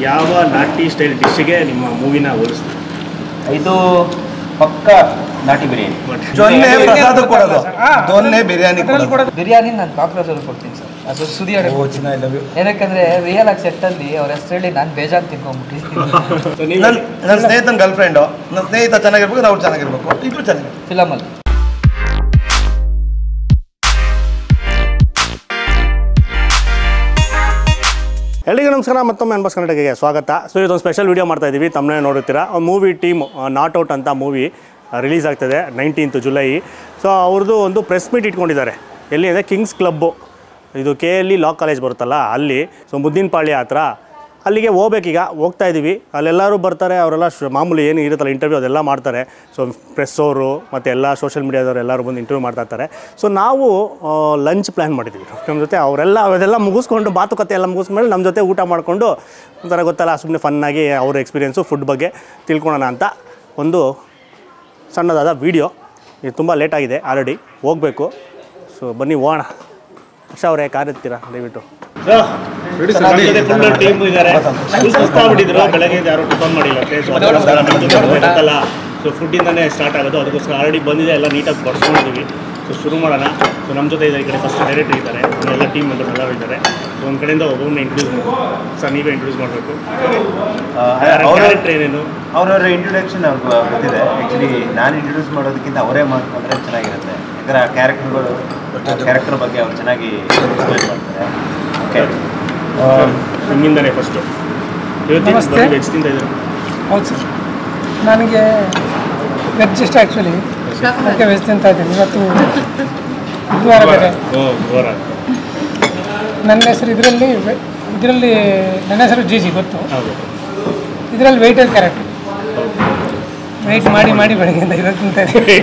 ಯಾವ ನಾಟಿ ಸ್ಟೈಲ್ ಡಿಶ್ಗೆ ನಿಮ್ಮ ಮೂವಿನ ಹೋಲಿಸ್ತೀವಿ? ಇದು ಪಕ್ಕ ನಾಟಿ ಬಿರಿಯಾನಿ. ಜೊನ್ನೆ ಪ್ರಸಾದ ಕೊಡೋದು, ದೊನ್ನೆ ಬಿರಿಯಾನಿ ಕೊಡೋದು. ಬಿರಿಯಾನಿ ನಾನು ಕಾಕ್ರೋಚ್ ಅವ್ರಿಗೆ ಕೊಡ್ತೀನಿ ಸರ್. ಅದು ಸುದಿ ಏನಕ್ಕಂದ್ರೆ ರಿಯಲ್ ಆಗಿ ಸೆಟ್ಟಲ್ಲಿ ಅವ್ರ ಹೆಸರಲ್ಲಿ ನಾನು ಬೇಜಾರು ತಿನ್ಕೊಂಡ್ಬಿಟ್ಟಿದ್ದೀನಿ. ನನ್ನ ಸ್ನೇಹಿತನ ಗರ್ಲ್ ಫ್ರೆಂಡು, ನನ್ನ ಸ್ನೇಹಿತ ಚೆನ್ನಾಗಿರ್ಬೇಕು, ನಾವು ಚೆನ್ನಾಗಿರ್ಬೇಕು, ಇಬ್ರು ಚೆನ್ನಾಗಿರ್ಬೇಕು ಫಿಲಮಲ್ಲಿ. ಎಲ್ಲಿಗೆ ನಮಸ್ಕಾರ, ಮತ್ತೊಮ್ಮೆ ಎನ್ಬಾಸ್ ಕನ್ನಡಕ್ಕೆ ಸ್ವಾಗತ. ಸೊ ಇದೊಂದು ಸ್ಪೆಷಲ್ ವೀಡಿಯೋ ಮಾಡ್ತಾ ಇದ್ದೀವಿ. ತಮ್ಮನೇ ನೋಡುತ್ತೀರಾ. ಮೂವಿ ಟೀಮ್ ನಾಟ್ ಔಟ್ ಅಂತ ಮೂವಿ ರಿಲೀಸ್ ಆಗ್ತದೆ 19th ಜುಲೈ. ಸೊ ಅವ್ರದ್ದು ಒಂದು ಪ್ರೆಸ್ ಮೀಟ್ ಇಟ್ಕೊಂಡಿದ್ದಾರೆ. ಎಲ್ಲಿ ಅಂದರೆ ಕಿಂಗ್ಸ್ ಕ್ಲಬ್ಬು, ಇದು KLE ಲಾ ಕಾಲೇಜ್ ಬರುತ್ತಲ್ಲ ಅಲ್ಲಿ. ಸೊ ಮುದ್ದಿನಪಾಳ್ಯ ಹತ್ರ ಅಲ್ಲಿಗೆ ಹೋಗ್ಬೇಕೀಗ, ಹೋಗ್ತಾ ಇದ್ದೀವಿ. ಅಲ್ಲೆಲ್ಲರೂ ಬರ್ತಾರೆ, ಅವರೆಲ್ಲ ಮಾಮೂಲಿ ಏನು ಇರುತ್ತಲ್ಲ ಇಂಟರ್ವ್ಯೂ ಅದೆಲ್ಲ ಮಾಡ್ತಾರೆ. ಸೊ ಪ್ರೆಸ್ ಅವರು ಮತ್ತು ಎಲ್ಲ ಸೋಷಿಯಲ್ ಮೀಡಿಯಾದವರು ಎಲ್ಲರೂ ಬಂದು ಇಂಟರ್ವ್ಯೂ ಮಾಡ್ತಾ ಇರ್ತಾರೆ. ಸೊ ನಾವು ಲಂಚ್ ಪ್ಲ್ಯಾನ್ ಮಾಡಿದ್ದೀವಿ ನಮ್ಮ ಜೊತೆ. ಅದೆಲ್ಲ ಮುಗಿಸ್ಕೊಂಡು ಮಾತುಕತೆ ಎಲ್ಲ ಮುಗಿಸ್ಮೇಲೆ ನಮ್ಮ ಜೊತೆ ಊಟ ಮಾಡಿಕೊಂಡು ಒಂಥರ ಗೊತ್ತಲ್ಲ ಸುಮ್ಮನೆ ಫನ್ನಾಗಿ ಅವ್ರ ಎಕ್ಸ್ಪೀರಿಯೆನ್ಸು ಫುಡ್ ಬಗ್ಗೆ ತಿಳ್ಕೊಳ್ಳೋಣ ಅಂತ ಒಂದು ಸಣ್ಣದಾದ ವೀಡಿಯೋ. ಇದು ತುಂಬ ಲೇಟಾಗಿದೆ, ಆಲ್ರೆಡಿ ಹೋಗಬೇಕು. ಸೊ ಬನ್ನಿ ಹೋಗೋಣ. ಹರ್ಷ ಅವರೇ ಕಾರ್ ಎತ್ತೀರಾ ದಯವಿಟ್ಟು? ಫುಲ್ ಟೀಮ್ ಇದ್ದಾರೆ. ಸುಸ್ತಾಗ್ಬಿಟ್ಟಿದ್ರು, ಬೆಳಗ್ಗೆ ಯಾರು ಟಿಫನ್ ಮಾಡಿಲ್ಲ. ಸೊ ಫುಡ್ಡಿಂದನೇ ಸ್ಟಾರ್ಟ್ ಆಗೋದು, ಅದಕ್ಕೋಸ್ಕರ ಆಲ್ರೆಡಿ ಬಂದಿದೆ, ಎಲ್ಲ ನೀಟಾಗಿ ಬರ್ಸ್ಕೊಂಡಿದ್ದೀವಿ. ಸೊ ಶುರು ಮಾಡೋಣ. ಸೊ ನಮ್ಮ ಜೊತೆ ಇದೆ ಈ ಕಡೆ ಫಸ್ಟ್ ಡೈರೆಕ್ಟರ್ ಇದ್ದಾರೆ, ಎಲ್ಲ ಟೀಮ್ ಮೆಂಬರ್ಸ್ ಎಲ್ಲರೂ ಇದ್ದಾರೆ. ಸೊ ಒಂದು ಕಡೆಯಿಂದ ಒಬ್ಬೊಮ್ಮೆ ಇಂಟ್ರೊಡ್ಯೂಸ್ ಮಾಡಬೇಕು. ಸರ್ ನೀವೇ ಇಂಟ್ರೊಡ್ಯೂಸ್ ಮಾಡಬೇಕು. ಕ್ಯಾರೆಕ್ಟರ್ ಏನೇನು ಅವ್ರವ್ರ ಇಂಟ್ರೊಡಕ್ಷನ್ ಅವ್ರಿಗೆ ಗೊತ್ತಿದೆ. ಆ್ಯಕ್ಚುಲಿ ನಾನು ಇಂಟ್ರೊಡ್ಯೂಸ್ ಮಾಡೋದಕ್ಕಿಂತ ಅವರೇ ಮಾಡ್ಕೊಂಡ್ರೆ ಚೆನ್ನಾಗಿರುತ್ತೆ. ಯಾಕಂದರೆ ಆ ಕ್ಯಾರೆಕ್ಟರ್ ಬಗ್ಗೆ ಅವ್ರು ಚೆನ್ನಾಗಿ ಎಕ್ಸ್ಪ್ಲೇನ್ ಮಾಡ್ತಾರೆ. ಓಕೆ, ನಿಮ್ಮಿಂದಲೇ ಫಸ್ಟು. ನಮಸ್ತೆ. ವೆಜ್ ತಿಂತ ಇದ್ದಾರೆ? ಹೌದು ಸರ್, ನನಗೆ ವೆಜ್ ಇಷ್ಟ ಆ್ಯಕ್ಚುಲಿ, ಅದಕ್ಕೆ ವೆಜ್ ತಿಂತಾ ಇದ್ದೀನಿ. ಇವತ್ತು ಬುಧವಾರ ಬೇರೆ. ನನ್ನ ಹೆಸರು ಇದರಲ್ಲಿ ನನ್ನ ಹೆಸರು ಜಿ ಗೊತ್ತು. ಇದರಲ್ಲಿ ವೆಯ್ಟರ್ ಕ್ಯಾರೆಕ್ಟರ್. ವೆಯ್ಟ್ ಮಾಡಿ ಬೆಳಗ್ಗೆಯಿಂದ ಇದು ತಿಂತಾ ಇದ್ದೀನಿ.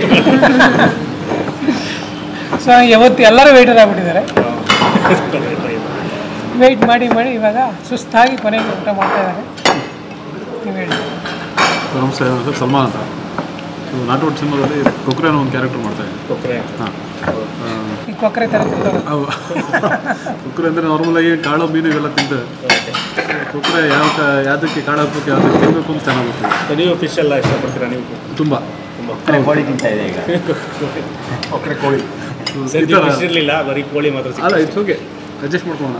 ಸೊ ಯಾವತ್ತು ಎಲ್ಲರೂ ವೆಯ್ಟರ್ ಆಗಿಬಿಟ್ಟಿದ್ದಾರೆ. ವೆಯ್ಟ್ ಮಾಡಿ ಇವಾಗ ಸುಸ್ತಾಗಿ ಕೊನೆಗೆ ಊಟ ಮಾಡ್ತಾ ಇದ್ದಾರೆ. ನೀವು ಹೇಳಿ. ನಮಸ್ತೆ, ನನ್ನ ಹೆಸರು ಸಲ್ಮಾನ್ ಅಂತ. ನಾಟ್ ಔಟ್ ಸಿನಿಮಾದಲ್ಲಿ ಕೊಕ್ರೆ ಅನ್ನೋ ಒಂದು ಕ್ಯಾರೆಕ್ಟರ್ ಮಾಡ್ತಾ ಇದ್ದೀನಿ. ಹಾಂ, ಈ ಕೊಕ್ಕರೆ ಥರ ಕೊಕ್ರೆ ಅಂದರೆ ನಾರ್ಮಲಾಗಿ ಕಾಳು ಮೀನು ಇವೆಲ್ಲ ತಿಂತಾರೆ. ಕೊಕ್ರೆ ಯಾವುದಕ್ಕೆ ಕಾಳು ಹಾಕೋಕ್ಕೆ ಯಾವುದಕ್ಕೆ ತಿನ್ನಬೇಕು ಅಂತ ಚೆನ್ನಾಗಿ ಗೊತ್ತಿದೆ. ನೀವು ಫಿಶ್ ಎಲ್ಲ ಇಷ್ಟಪಡ್ತೀರಾ? ನೀವು ತುಂಬ ಕೋಳಿ ತಿಂತಾ ಇದೆ ಈಗ. ಕೊಕ್ಕರೆ ಕೋಳಿ ಇರಲಿಲ್ಲ, ಬರೀ ಕೋಳಿ ಮಾತ್ರ. ಅಲ್ಲ, ಇಟ್ಸ್ ಓಕೆ, ಅಡ್ಜಸ್ಟ್ ಮಾಡ್ಕೊಳ್ಳೋಣ.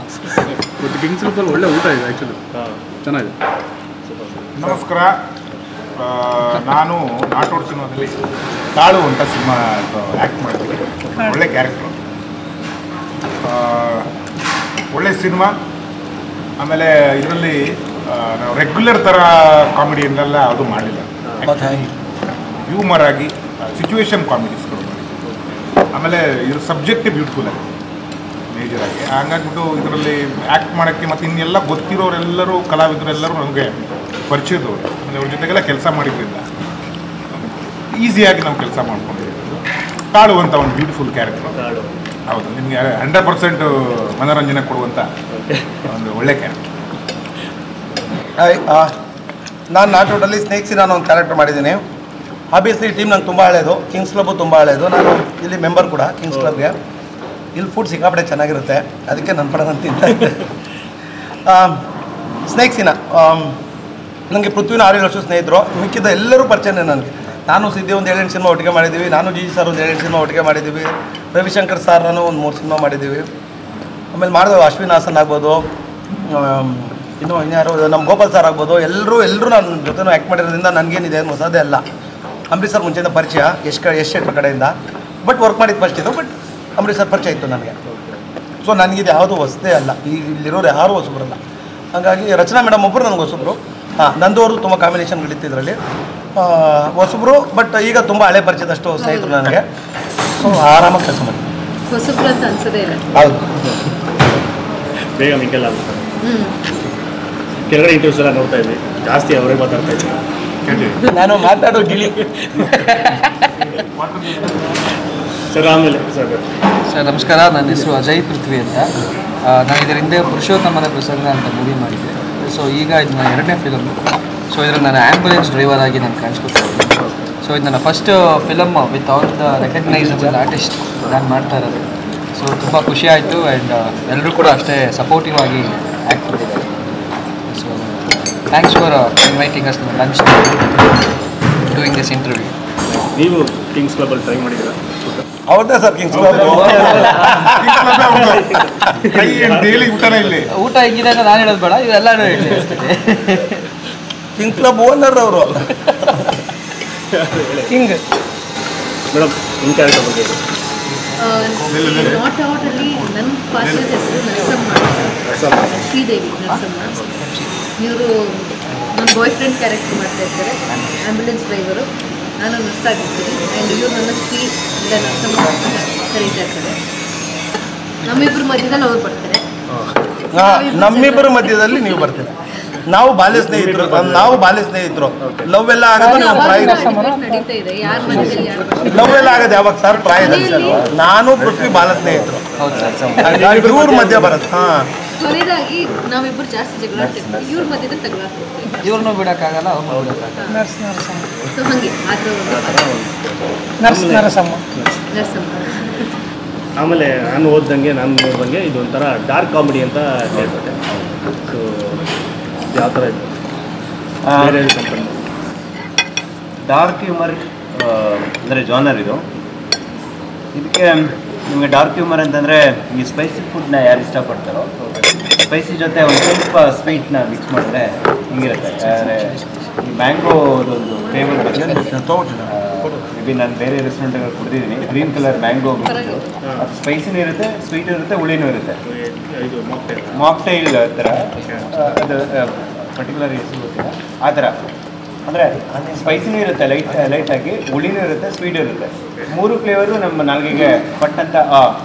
ಮತ್ತು ಕಿಂಗ್ಸ್ ಕ್ಲಬ್ಬಲ್ಲಿ ಒಳ್ಳೆ ಊಟ ಇದೆ ಆ್ಯಕ್ಚುಲಿ, ಚೆನ್ನಾಗಿದೆ. ನಮಸ್ಕಾರ, ನಾನು ನಾಟ್ ಔಟ್ ಸಿನಿಮಾದಲ್ಲಿ ಕಾಳು ಅಂತ ಸಿನಿಮಾ ಆ್ಯಕ್ಟ್ ಮಾಡ್ತೀನಿ. ಒಳ್ಳೆ ಕ್ಯಾರೆಕ್ಟ್ರು, ಒಳ್ಳೆ ಸಿನಿಮಾ. ಆಮೇಲೆ ಇದರಲ್ಲಿ ನಾವು ರೆಗ್ಯುಲರ್ ಥರ ಕಾಮಿಡಿಯನ್ನೆಲ್ಲ ಅದು ಮಾಡಲಿಲ್ಲ, ಹ್ಯೂಮರ್ ಆಗಿ ಸಿಚುವೇಶನ್ ಕಾಮಿಡೀಸ್ಗಳು. ಆಮೇಲೆ ಇದ್ರ ಸಬ್ಜೆಕ್ಟ್ ಬ್ಯೂಟಿಫುಲ್ ಆಗಿ ಮೇಜರ್ ಆಗಿ ಹಂಗಾಗ್ಬಿಟ್ಟು ಇದರಲ್ಲಿ ಆ್ಯಕ್ಟ್ ಮಾಡೋಕ್ಕೆ ಮತ್ತು ಇನ್ನೆಲ್ಲ ಗೊತ್ತಿರೋರೆಲ್ಲರೂ ಕಲಾವಿದರೆಲ್ಲರೂ ನಮಗೆ ಪರಿಚಯದವರು. ಅಂದರೆ ಅವ್ರ ಜೊತೆಗೆಲ್ಲ ಕೆಲಸ ಮಾಡಿದ್ರಿಂದ ಈಸಿಯಾಗಿ ನಾವು ಕೆಲಸ ಮಾಡ್ಕೊಂಡಿದ್ದೀವಿ. ಕಾಳು ಅಂತ ಒಂದು ಬ್ಯೂಟಿಫುಲ್ ಕ್ಯಾರೆಕ್ಟರ್. ಹೌದು, ನಿಮಗೆ 100% ಮನೋರಂಜನೆ ಕೊಡುವಂಥ ಒಂದು ಒಳ್ಳೆ ಕ್ಯಾರೆಕ್ಟರ್. ನಾನು ನಾಟ್ ಔಟಲ್ಲಿ ಸ್ನೇಕ್ಸಿ ನಾನು ಒಂದು ಕ್ಯಾರೆಕ್ಟರ್ ಮಾಡಿದ್ದೀನಿ. ಆಬ್ವಿಯಸ್ಲಿ ಟೀಮ್ ನಂಗೆ ತುಂಬ ಹಳೆಯದು, ಕಿಂಗ್ಸ್ ಕ್ಲಬ್ಬು ತುಂಬ ಹಳೆಯದು. ನಾನು ಇಲ್ಲಿ ಮೆಂಬರ್ ಕೂಡ ಕಿಂಗ್ಸ್ ಕ್ಲಬ್ಗೆ. ಇಲ್ಲಿ ಫುಡ್ ಸಿಕ್ಕಾಪಟ್ಟೆ ಚೆನ್ನಾಗಿರುತ್ತೆ, ಅದಕ್ಕೆ ನನ್ನ ಪಡ ನಾನು ತಿಂತ ಇದ್ದೆ. ಸ್ನೇಕ್ಸಿನ ನನಗೆ ಪೃಥ್ವಿನ 6 ವರ್ಷ ಸ್ನೇಹಿತರು, ಮಿಕ್ಕಿದ್ದ ಎಲ್ಲರೂ ಪರಿಚಯನೇ ನನಗೆ. ನಾನು ಸಿದ್ದಿ ಒಂದು 7-8 ಸಿನಿಮಾ ಒಟ್ಟಿಗೆ ಮಾಡಿದ್ದೀವಿ. ನಾನು ಜಿ ಸರ್ ಒಂದು 7-8 ಸಿನಿಮಾ ಒಟ್ಟಿಗೆ ಮಾಡಿದ್ದೀವಿ. ರವಿಶಂಕರ್ ಸರ್ ನಾನು ಒಂದು 3 ಸಿನಿಮಾ ಮಾಡಿದ್ದೀವಿ. ಆಮೇಲೆ ಮಾಡಿದೆವು ಅಶ್ವಿನ್ ಹಾಸನ್ ಆಗ್ಬೋದು, ಇನ್ಯಾರು ನಮ್ಮ ಗೋಪಾಲ್ ಸರ್ ಆಗ್ಬೋದು. ಎಲ್ಲರೂ ನನ್ನ ಜೊತೆನೂ ಆ್ಯಕ್ಟ್ ಮಾಡಿರೋದ್ರಿಂದ ನನಗೇನಿದೆ ಹೊಸದೇ ಅಲ್ಲ. ಅಂಬರೀಶ್ ಸರ್ ಮುಂಚೆಯಿಂದ ಪರಿಚಯ, ಯಶ್ ಶೆಟ್ಟರ್ ಕಡೆಯಿಂದ. ಬಟ್ ವರ್ಕ್ ಮಾಡಿದ್ದು ಫಸ್ಟ್ ಇದು, ಬಟ್ ಅಂಬರೀಶ್ ಸರ್ ಪರಿಚಯ ಇತ್ತು ನನಗೆ. ಸೊ ನನಗಿದು ಯಾವುದೂ ಹೊಸದೇ ಅಲ್ಲ, ಇಲ್ಲಿರೋರು ಯಾರೂ ಹೊಸಬ್ರಲ್ಲ. ಹಾಗಾಗಿ ರಚನಾ ಮೇಡಮ್ ಒಬ್ಬರು ನನಗೆ ಹೊಸಬ್ರು. ನಂದವರು ತುಂಬ ಕಾಂಬಿನೇಷನ್ಗಳಿತ್ತು ಇದರಲ್ಲಿ, ಹೊಸಬ್ರು. ಬಟ್ ಈಗ ತುಂಬ ಹಳೆ ಪರಿಚಯದಷ್ಟು ಸ್ನೇಹಿತರು ನನಗೆ. ಸೊ ಆರಾಮಾಗಿ ಕೆಲಸ ಮಾಡಿ ಹೊಸಬ್ರು ಅಂತ ಅನ್ಸೋದೇ ಇಲ್ಲ. ಹೌದು, ಬೇಗ ಮಿಂಟಲ್ ಆಗುತ್ತೆ. ಕೆಳಗಡೆ ಇಂಟರ್ವ್ಯೂಸ್ ಎಲ್ಲ ನೋಡ್ತಾ ಇದ್ವಿ, ಜಾಸ್ತಿ ಅವರೇ ಮಾತಾಡ್ತಾ ಇದ್ವಿ. ನಾನು ಮಾತಾಡೋ ಗಿಳಿ. ಸರ್ ಆಮೇಲೆ ಸರ್ ನಮಸ್ಕಾರ, ನನ್ನ ಹೆಸರು ಅಜಯ್ ಪೃಥ್ವಿ ಅಂತ. ನಾನು ಇದರ ಹಿಂದೆ ಪುರುಷೋತ್ತಮನ ಪ್ರಸಂಗ ಅಂತ ಮೂವಿ ಮಾಡಿದ್ದೆ. ಸೊ ಈಗ ಇದು ನನ್ನ 2ನೇ ಫಿಲಮ್. ಸೊ ಇದರಲ್ಲಿ ನಾನು ಆ್ಯಂಬುಲೆನ್ಸ್ ಡ್ರೈವರ್ ಆಗಿ ನಾನು ಕಾಣಿಸ್ಕೊತಾ ಇದ್ದೀನಿ. ಸೊ ಇದು ನನ್ನ first film with all the recognisable artist ನಾನು ಮಾಡ್ತಾ ಇರೋದು. ಸೊ ತುಂಬ ಖುಷಿ ಆಯಿತು. ಆ್ಯಂಡ್ ಎಲ್ಲರೂ ಕೂಡ ಅಷ್ಟೇ ಸಪೋರ್ಟಿವ್ ಆಗಿ ಆ್ಯಕ್ಟ್ ಮಾಡಿದ್ದಾರೆ. So thanks for inviting us lunch doing this interview. ನೀವು ಕಿಂಗ್ಸ್ ಕ್ಲಬ್ಬಲ್ಲಿ ಟ್ರೈ ಮಾಡಿದ್ದೀರಾ? ಅವ್ರದ್ದೇ ಸರ್ ಕಿಂಗ್ಸ್ ಡೈಲಿ ಊಟನೇ ಇಲ್ಲಿ. ಊಟ ಹೆಂಗಿದೆ ಅಂತ ನಾನು ಹೇಳೋದು ಬೇಡ, ಇವೆಲ್ಲರೂ ಹೇಳಿ. ಕಿಂಗ್ ಕ್ಲಬ್ ಓನರ್ ಅವರು. ಹಿಂಗೆ ಮೇಡಮ್ ನಿಮ್ಮ ಕ್ಯಾರೆಕ್ಟರ್ ಬಗ್ಗೆ ನಾಟ್ ಔಟಲ್ಲಿ ನನ್ನ ಪಾತ್ರದ ಹೆಸರು ನರಸಮ್ಮ, ಶ್ರೀದೇವಿ ನರಸಮ್ಮ. ಇವರು ನನ್ನ ಬಾಯ್ ಫ್ರೆಂಡ್ ಕ್ಯಾರೆಕ್ಟರ್ ಮಾಡ್ತಾ ಇರ್ತಾರೆ, ಆ್ಯಂಬುಲೆನ್ಸ್ ಡ್ರೈವರು. ನಾನು ನರ್ಸ್ ಆಗಿರ್ತೀನಿ ಆ್ಯಂಡ್ ಇವರು ನನ್ನ ಶ್ರೀ ಇಲ್ಲ ನರಸಮ್ಮ ಅಂತ ಕರೀತಾ ಇರ್ತಾರೆ. ನಮ್ಮಿಬ್ಬರ ಮಧ್ಯದಲ್ಲಿ ಅವ್ರು ಬರ್ತಾರೆ. ನಮ್ಮಿಬ್ಬರ ಮಧ್ಯದಲ್ಲಿ ನೀವು ಬರ್ತೀರಾ. ನಾವು ಬಾಲ್ಯ ಸ್ನೇಹಿತರು. ಲವ್ ಎಲ್ಲ ಆಗೋದು ನೀವು ನಡೀತಾ ಇದೆ, ಯಾರ ಮಧ್ಯದಲ್ಲಿ ಯಾರು ಬರ್ತಾರೆ. ಲವ್ ಎಲ್ಲ ಆಗೋದು ಯಾವಾಗ ಸರ್? ಪ್ರಾಯದಲ್ಲಿ. ನಾನು ಪೃಥ್ವಿ ಬಾಲ್ಯ ಸ್ನೇಹಿತರು, ಇವ್ರ ಮಧ್ಯ ಬರುತ್ತೆ. ಕೊನೆಯದಾಗಿ ನಾವಿಬ್ಬರು ಜಾಸ್ತಿ ಜಗಳಾಡ್ತಿರ್ತೀವಿ, ಇವ್ರ ಮಧ್ಯದಲ್ಲಿ ತಗೊಳಾಡ್ತಿರ್ತೀವಿ. ಇವ್ರನ್ನೂ ಬಿಡೋಕ್ಕಾಗಲ್ಲ, ಅವ್ರನ್ನೂ ಬಿಡೋಕ್ಕಾಗಲ್ಲ. ನರಸಮ್ಮ ಸೊ ಹಾಗೆ ಆ ಥರ ಒಂದು ನರಸಮ್ಮ. ಆಮೇಲೆ ನಾನು ನೋಡ್ದಂಗೆ ಇದೊಂಥರ ಡಾರ್ಕ್ ಕಾಮಿಡಿ ಅಂತ ಹೇಳ್ತಾರೆ. ಸೊ ಯಾವ ಥರ ಇದೆ ಬೇರೆ ಕಂಪನಿ? ಡಾರ್ಕ್ ಹ್ಯೂಮರ್ ಅಂದರೆ ಜಾನರ್ ಇದು. ಇದಕ್ಕೆ ನಿಮಗೆ ಡಾರ್ಕ್ ಹ್ಯೂಮರ್ ಅಂತಂದರೆ ಈ ಸ್ಪೈಸಿ ಫುಡ್ನ ಯಾರು ಇಷ್ಟಪಡ್ತಾರೋ, ಸ್ಪೈಸಿ ಜೊತೆ ಒಂದು ಸ್ವಲ್ಪ ಸ್ವೀಟ್ನ ಮಿಕ್ಸ್ ಮಾಡಿದ್ರೆ ಹಿಂಗಿರುತ್ತೆ. ಅಂದರೆ ಈ ಮ್ಯಾಂಗೋದೊಂದು ಫ್ಲೇವರ್ ಮೇಬಿ ನಾನು ಬೇರೆ ರೆಸ್ಟೋರೆಂಟ್ಗಳು ಕುಡಿದಿದ್ದೀನಿ. ಗ್ರೀನ್ ಕಲರ್ ಮ್ಯಾಂಗೋ ಮಿಕ್ಸು, ಅದು ಸ್ಪೈಸಿನೂ ಇರುತ್ತೆ, ಸ್ವೀಟ್ ಇರುತ್ತೆ, ಹುಳಿನೂ ಇರುತ್ತೆ. ಮಾಕ್ಟೈಲ್ ಥರ, ಅದು ಪರ್ಟಿಕ್ಯುಲರ್ ಹೆಸರು ಗೊತ್ತಿಲ್ಲ ಆ ಥರ. ಅಂದರೆ ಸ್ಪೈಸಿನೂ ಇರುತ್ತೆ, ಲೈಟಾಗಿ, ಹುಳಿನೂ ಇರುತ್ತೆ, ಸ್ವೀಟ್ ಇರುತ್ತೆ. ಮೂರು ಫ್ಲೇವರು ನಮ್ಮ ನಾಲ್ಗೆಗೆ ಪಟ್ಟಂತ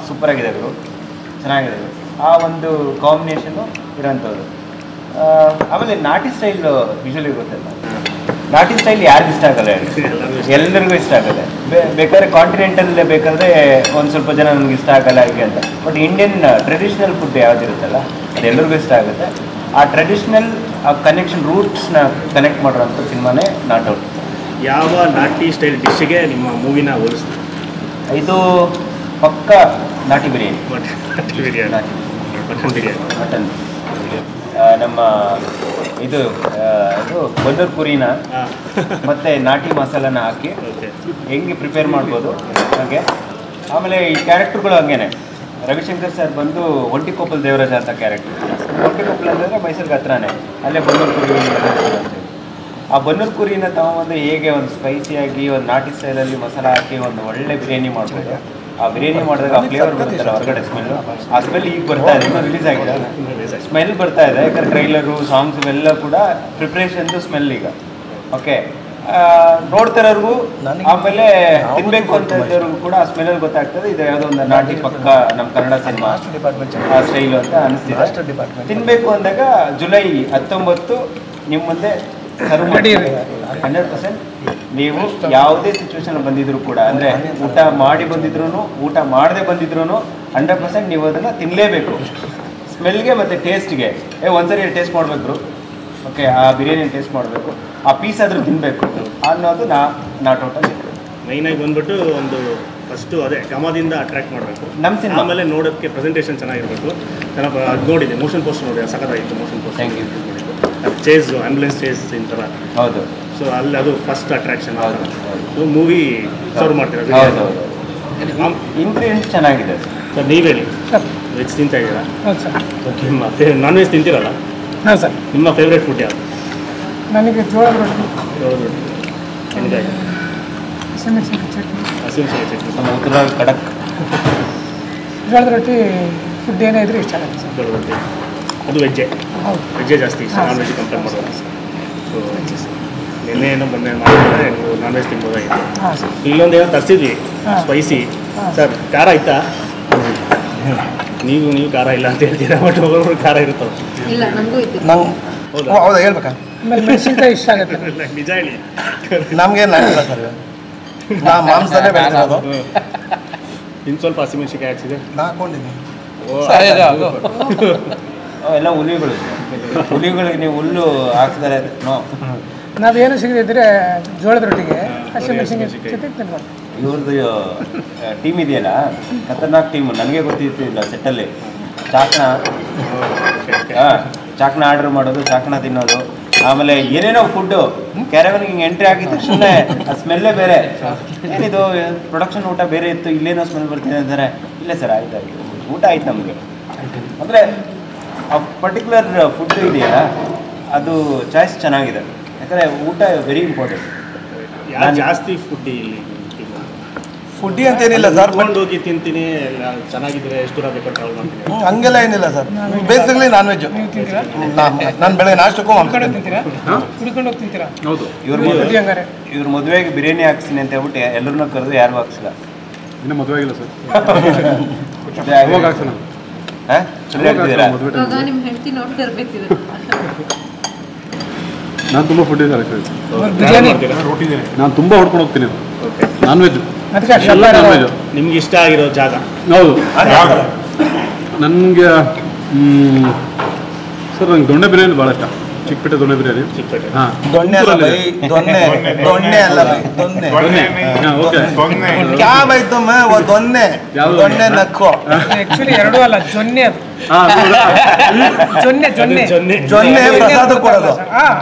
ಸೂಪರಾಗಿದೆ, ಅದು ಚೆನ್ನಾಗಿದೆ. ಆ ಒಂದು ಕಾಂಬಿನೇಷನ್ನು ಇರೋಂಥದ್ದು. ಆಮೇಲೆ ನಾಟಿ ಸ್ಟೈಲ್ ಯೂಶಲಿ ಗೊತ್ತಲ್ಲ, ನಾಟಿ ಸ್ಟೈಲ್ ಯಾರಿಗೂ ಇಷ್ಟ ಆಗಲ್ಲ, ಎಲ್ಲರಿಗೂ ಇಷ್ಟ ಆಗುತ್ತೆ. ಬೇಕಾದ್ರೆ ಕಾಂಟಿನೆಂಟಲ್ ಬೇಕಾದರೆ ಒಂದು ಸ್ವಲ್ಪ ಜನ ನನಗೆ ಇಷ್ಟ ಆಗಲ್ಲ ಹೀಗೆ ಅಂತ. ಬಟ್ ಇಂಡಿಯನ್ ಟ್ರೆಡಿಷ್ನಲ್ ಫುಡ್ ಯಾವುದಿರುತ್ತಲ್ಲ ಅದು ಎಲ್ಲರಿಗೂ ಇಷ್ಟ ಆಗುತ್ತೆ. ಆ ಟ್ರೆಡಿಷ್ನಲ್ ಆ ಕನೆಕ್ಷನ್ ರೂಟ್ಸ್ನ ಕನೆಕ್ಟ್ ಮಾಡೋಂಥ ಸಿನಿಮಾನೇ ನಾಟ್ ಔಟ್. ಯಾವ ನಾಟಿ ಸ್ಟೈಲ್ ಡಿಶ್ಗೆ ನಿಮ್ಮ ಮೂವಿನ ಹೋಲಿಸ್ತೀವಿ? ಇದು ಪಕ್ಕ ನಾಟಿ ಬಿರಿಯಾನಿ. ಮಟನ್ ನಮ್ಮ ಇದು ಬನ್ನೂರು ಕುರಿನ ಮತ್ತು ನಾಟಿ ಮಸಾಲನ ಹಾಕಿ ಹೆಂಗೆ ಪ್ರಿಪೇರ್ ಮಾಡ್ಬೋದು ಹಾಗೆ. ಆಮೇಲೆ ಈ ಕ್ಯಾರೆಕ್ಟರ್ಗಳು ಹಂಗೇನೆ. ರವಿಶಂಕರ್ ಸರ್ ಬಂದು ಒಂಟಿಕೊಪ್ಪಲ್ ದೇವರಾಜ ಅಂತ ಕ್ಯಾರೆಕ್ಟರ್. ಒಂಟಿಕೊಪ್ಪಲ್ ಅಂತಂದರೆ ಮೈಸೂರಿಗೆ ಹತ್ರನೇ, ಅಲ್ಲೇ ಬನ್ನೂರು ಕುರಿ. ಆ ಬನ್ನೂರು ಕುರಿನ ತಗೊಂಬಂದು ಹೇಗೆ ಒಂದು ಸ್ಪೈಸಿಯಾಗಿ ಒಂದು ನಾಟಿ ಸ್ಟೈಲಲ್ಲಿ ಮಸಾಲ ಹಾಕಿ ಒಂದು ಒಳ್ಳೆ ಬಿರಿಯಾನಿ ಮಾಡ್ಬೋದು. ಆ ಬಿರಿಯಾನಿ ಮಾಡಿದಾಗ ಆ ಫ್ಲೇವರ್ ಬರುತ್ತಲ್ಲ ಹೊರಗಡೆ ಸ್ಮೆಲ್ಲು, ಆ ಸ್ಮೆಲ್ ಈಗ ಬರ್ತಾ ಇದೆ, ಇನ್ನೂ ರಿಲೀಸ್ ಆಗಿದೆ. ಸ್ಮೆಲ್ ಬರ್ತಾ ಇದೆ, ಯಾಕಂದ್ರೆ ಟ್ರೈಲರು ಸಾಂಗ್ಸ್ ಇವೆಲ್ಲ ಕೂಡ ಪ್ರಿಪ್ರೇಷನ್ದು ಸ್ಮೆಲ್ ಈಗ. ಓಕೆ, ನೋಡ್ತಿರೋರ್ಗೂ ಆಮೇಲೆ ತಿನ್ಬೇಕು ಅಂತ ಇದ್ದವ್ರಿಗೂ ಕೂಡ ಆ ಸ್ಮೆಲ್ಲಲ್ಲಿ ಗೊತ್ತಾಗ್ತದೆ ಇದು ಯಾವುದೋ ಒಂದು ನಾಟಿ ಪಕ್ಕ ನಮ್ಮ ಕನ್ನಡ ಸಿನಿಮಾ ಆ ಸ್ಟೈಲು ಅಂತ ಅನಿಸ್ತಿದೆ. ತಿನ್ಬೇಕು ಅಂದಾಗ ಜುಲೈ 19 ನಿಮ್ಮ ಮುಂದೆ ಸರ್ವ್ ಮಾಡಿ 100%. ನೀವು ಯಾವುದೇ ಸಿಚುವೇಶನ್ ಬಂದಿದ್ರು ಕೂಡ, ಅಂದರೆ ಊಟ ಮಾಡಿ ಬಂದಿದ್ರು ಊಟ ಮಾಡದೆ ಬಂದಿದ್ರು 100% ನೀವು ಅದನ್ನು ತಿನ್ನಲೇಬೇಕು. ಸ್ಮೆಲ್ಗೆ ಮತ್ತು ಟೇಸ್ಟ್ಗೆ ಒಂದ್ಸರಿ ಟೇಸ್ಟ್ ಮಾಡಬೇಕು. ಓಕೆ, ಆ ಬಿರಿಯಾನಿ ಟೇಸ್ಟ್ ಮಾಡಬೇಕು, ಆ ಪೀಸ್ ಆದರೂ ತಿನ್ನಬೇಕು ಅನ್ನೋದು ನಾಟ್ ಔಟ್. ಮೈನಾಗಿ ಬಂದ್ಬಿಟ್ಟು ಒಂದು ಫಸ್ಟು ಅದೇ ಗಮದಿಂದ ಅಟ್ರಾಕ್ಟ್ ಮಾಡಬೇಕು ನಮ್ಮ ಸಿನಿಮಾ. ಆಮೇಲೆ ನೋಡೋಕ್ಕೆ ಪ್ರೆಸೆಂಟೇಷನ್ ಚೆನ್ನಾಗಿರಬೇಕು. ಚೆನ್ನಾಗಿ ಅದು ನೋಡಿದೆ, ಮೋಷನ್ ಪೋಸ್ಟ್ ನೋಡಿ, ಸಖತ್ತಾಗಿತ್ತು motion post. Thank you. Chase ambulance chase ಈ ಥರ. ಹೌದು. ಸೊ ಅಲ್ಲಿ ಅದು ಫಸ್ಟ್ ಅಟ್ರಾಕ್ಷನ್. ಮೂವಿ ಸರ್ವ್ ಮಾಡ್ತೀರಾ? ಹೌದು. ಇಂಗ್ರೀಡಿಯೆಂಟ್ಸ್ ಚೆನ್ನಾಗಿದೆ ಸರ್. ನೀವು ಹೇಳಿ, ವೆಜ್ ತಿಂತಾ ಇದ್ದೀರಾ? ಹೌದು ಸರ್. ನಿಮ್ಮ ನಾನ್ ವೆಜ್ ತಿಂತೀರಲ್ಲ? ಹಾಂ ಸರ್. ನಿಮ್ಮ ಫೇವ್ರೇಟ್ ಫುಡ್ ಯಾವುದು? ನನಗೆ ಜೋಳದ ರೊಟ್ಟಿ, ಎಣ್ಗಾಯಿ, ಹಸಿಮೆಣಸಿನಕಾಯಿ ಚಟ್ನಿ. ಹಸಿಮೆಣಸಿನಕಾಯಿ ಚಟ್ನಿ. ನಮ್ಮ ಉತ್ತರ ಕಡಕ್. ಜೋಳದ ರೊಟ್ಟಿ ಫುಡ್ ಏನೇ ಇದ್ರೂ ಇಷ್ಟ ಆಗುತ್ತೆ ಸರ್. ಜೋಳದ ರೊಟ್ಟಿ ಅದು ವೆಜ್ಜೇ? ಹೌದು, ವೆಜ್ಜೇ ಜಾಸ್ತಿ ಇಷ್ಟ, ನಾನ್ ವೆಜ್ ಕಂಪೇರ್ ಮಾಡೋದು. ಸೊ ನಿನ್ನೆ ಏನೋ ಬಂದು ಮಾಡಿದ್ರೆ ನೀವು ನಾನ್ ವೆಜ್ ತಿನ್ಬೋದಾಗಿತ್ತು. ಹಾಂ ಸರ್. ಇಲ್ಲೊಂದು ಏನೋ ತರಿಸಿದ್ವಿ ಸ್ಪೈಸಿ. ಸರ್ ಖಾರ ಆಯ್ತಾ? ನೀವು ಖಾರ ಇಲ್ಲ ಅಂತ ಹೇಳ್ತೀರಾ, ಬಟ್ ಒಬ್ಬೊಬ್ರು ಖಾರ ಇರುತ್ತಲ್ಲ. ಇಲ್ಲ, ನನಗೂ ಇತ್ತು. ನಂಗೆ ಹೌದಾ ಹೇಳ್ಬೇಕಾ? ಆಮೇಲೆ ಮೆಣಸಿನ್ಕಾಯಿ ಇಷ್ಟ ಆಗುತ್ತೆ. ನಿಜ ಹೇಳಿ, ನಮ್ಗೇನು ನಾಟಿಲ್ಲ ಸರ್, ನಾ ಮಾಂಸದಲ್ಲೇ ಬೆಳೆದಿರೋದು. ಇನ್ನು ಸ್ವಲ್ಪ ಹಸಿಮೆಣಸಿನಕಾಯಿ ಹಾಕ್ಸಿದೆ ನಾ ಹಾಕೊಂಡಿದ್ದೀನಿ. ಎಲ್ಲ ಹುಲಿಗಳಿಗೆ ನೀವು ಹುಲ್ಲು ಹಾಕ್ತಾರೆ. ನಾವೇನು ಸಿಗದಿದ್ದರೆ ಜೋಳದ ರೊಟ್ಟಿಗೆ ಹಸಿಮೆಣಸಿನಕಾಯಿ ಜೊತೆಗೆ ತಿನ್ಬೋದು. ಇವ್ರದ್ದು ಟೀಮ್ ಇದೆಯಲ್ಲ, ಖತರ್ನಾಕ್ ಟೀಮ್. ನನಗೆ ಗೊತ್ತಿರ್ತಿಲ್ಲ ಸೆಟ್ಟಲ್ಲಿ. ಚಾಕಣ ಚಾಕ್ನ ಆರ್ಡರ್ ಮಾಡೋದು, ಚಾಕ್ನ ತಿನ್ನೋದು, ಆಮೇಲೆ ಏನೇನೋ ಫುಡ್ಡು ಕ್ಯಾರವನ್ಗೆ ಹಿಂಗೆ ಎಂಟ್ರಿ ಆಗಿದ ತಕ್ಷಣ ಆ ಸ್ಮೆಲ್ಲೇ ಬೇರೆ. ಏನಿದು ಪ್ರೊಡಕ್ಷನ್ ಊಟ ಬೇರೆ ಇತ್ತು, ಇಲ್ಲೇನೋ ಸ್ಮೆಲ್ ಬರ್ತಿದೆ ಅಂತಾರೆ. ಇಲ್ಲ ಸರ್, ಆಯ್ತು ಊಟ ಆಯ್ತು ನಮಗೆ. ಅಂದರೆ ಆ ಪರ್ಟಿಕ್ಯುಲರ್ ಫುಡ್ ಇದೆಯಲ್ಲ, ಅದು ಚಾಯ್ಸ್ ಚೆನ್ನಾಗಿದೆ. ಯಾಕಂದರೆ ಊಟ ವೆರಿ ಇಂಪಾರ್ಟೆಂಟ್. ಜಾಸ್ತಿ ಫುಡ್ ಇಲ್ಲಿ ಫುಡ್ಡಿ ಅಂತೇನಿಲ್ಲ ಸರ್, ಹೋಗಿ ತಿಂತೀನಿ, ಚೆನ್ನಾಗಿದ್ರೆ ಎಷ್ಟು ದೂರ ಬೇಕಾದ್ರೆ ಟ್ರಾವೆಲ್ ಮಾಡ್ತೀನಿ, ಹಂಗೆಲ್ಲ ಏನಿಲ್ಲ ಸರ್. Basically non veg. ನಾನು ಬೆಳಗ್ಗೆ ನಾಷ್ಟಕ್ಕೂ ತಿಂತೀರಾ, ಹುಡ್ಕೊಂಡು ಹೋಗಿ ತಿಂತೀರಾ? ಹೌದು. ಇವ್ರ ಮದುವೆಗೆ ಬಿರಿಯಾನಿ ಹಾಕ್ಸ್ತೀನಿ ಅಂತ ಹೇಳ್ಬಿಟ್ಟು ಎಲ್ಲರನ್ನೂ ಕರೆದು ಯಾರಿಗೂ ಹಾಕ್ಸಿಲ್ಲ. ಇನ್ನೂ ಮದುವೆ ಆಗಿಲ್ಲ ಸರ್. ಅವಾಗ ಹಾಕ್ಸೋಣ. ಇವಾಗ ನಿಮ್ಮ ಹೆಂಡತಿ ನೋಡ್ತಾ ಇರ್ಬೇಕಿದೆ. ನಾನು ತುಂಬ ಫುಡ್ ಇದ್ದಾರೆ ಬಿರಿಯಾನಿ ನಾನು ತುಂಬ ಹೊಡ್ಕೊಂಡು ಹೋಗ್ತೀನಿ. ನಾನ್ ವೆಜ್, ಅದಕ್ಕೆ ಎಲ್ಲ ನಾನ್ ವೆಜ್. ನಿಮ್ಗೆ ಇಷ್ಟ ಆಗಿರೋ ಜಾಗ? ಹೌದು. ನನಗೆ ಸರ್ ನಂಗೆ ದೊಣ್ಣೆ ಬಿರಿಯಾನಿ ಭಾಳ ಇಷ್ಟ. ಚಿಕ್ಕಪೇಟೆ ದೊಣ್ಣೆ ಬಿರಿಯಾನಿ. ಚಿಕ್ಕಪೇಟೆ. ಹಾಂ, ದೊಣ್ಣೆ ಅಲ್ಲ ಬೈ, ದೊಣ್ಣೆ ಅಲ್ಲ ಬೈ, ದೊಣ್ಣೆ. ಓಕೆ. ಕ್ಯಾ ಬೈ ತುಮ್ ಓ ದೊಣ್ಣೆ, ದೊಣ್ಣೆ ನಕ್ಕೋ. ಆಕ್ಚುಲಿ ಎರಡೂ ಅಲ್ಲ, ಜೊನ್ನೆ ಅದು. ಜೊನ್ನೆ ಜೊನ್ನೆ ಪ್ರಸಾದ ಕೊಡೋದು,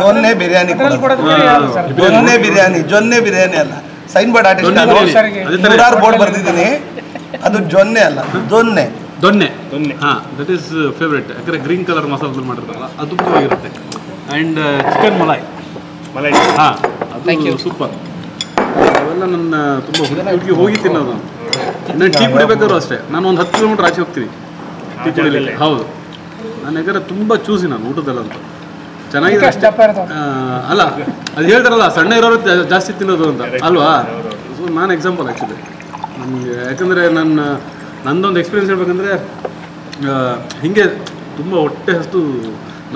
ದೊಣ್ಣೆ ಬಿರಿಯಾನಿ ಅದ್ರಲ್ಲಿ ಕೊಡೋದು. ಕೊಡೋದು ಯಾವ್ದು ಸರ್? ದೊಣ್ಣೆ ಬಿರಿಯಾನಿ, ಜೊನ್ನೆ ಬಿರಿಯಾನಿ ಅಲ್ಲ. ಸೈನ್ ಬೋರ್ಡ್ ಆರ್ಟಿಸ್ಟ್ ನೂರಾರು ಬೋರ್ಡ್ ಬರ್ದಿದ್ದೀನಿ. ಅದು ಜೊನ್ನೆ ಅಲ್ಲ, ದೊಣ್ಣೆ. ದೊಣ್ಣೆ ಹಾಂ, ದಟ್ ಈಸ್ ಫೇವ್ರೇಟ್. ಯಾಕಂದರೆ ಗ್ರೀನ್ ಕಲರ್ ಮಸಾಲೆ ಮಾಡಿರ್ತಾರಲ್ಲ, ಅದ್ಭುತವಾಗಿರುತ್ತೆ. ಆ್ಯಂಡ್ ಚಿಕನ್ ಮಲಾಯ್ ಹಾಂ, ಅದು ಸೂಪರ್. ಅವೆಲ್ಲ ನನ್ನ ತುಂಬ ಹುಡುಗಿ ಹೋಗಿ ತಿನ್ನೋದು. ನಾನು ಟೀ ಕುಡಿಬೇಕಾದ್ರೂ ಅಷ್ಟೇ, ನಾನು ಒಂದು 10 ಕಿಲೋಮೀಟ್ರ್ ಆಚೆ ಹೋಗ್ತೀನಿ ಟೀ ಕುಡಿಲಿಕ್ಕೆ. ಹೌದು, ನಾನು ಯಾಕಂದರೆ ತುಂಬ ಚೂಸಿ ನಾನು ಊಟದಲ್ಲಂತೂ ಚೆನ್ನಾಗಿದೆ ಅಷ್ಟೇ. ಅಲ್ಲ, ಅದು ಹೇಳ್ತಾರಲ್ಲ ಸಣ್ಣ ಇರೋರು ಜಾಸ್ತಿ ತಿನ್ನೋದು ಅಂತ ಅಲ್ವಾ? ಸೊ ನಾನು ಎಕ್ಸಾಂಪಲ್ ಆ್ಯಕ್ಚುಲಿ ನನಗೆ. ಯಾಕಂದರೆ ನಂದೊಂದು ಎಕ್ಸ್ಪೀರಿಯನ್ಸ್ ಹೇಳ್ಬೇಕಂದ್ರೆ, ಹೀಗೆ ತುಂಬ ಹೊಟ್ಟೆ ಹಸ್ತು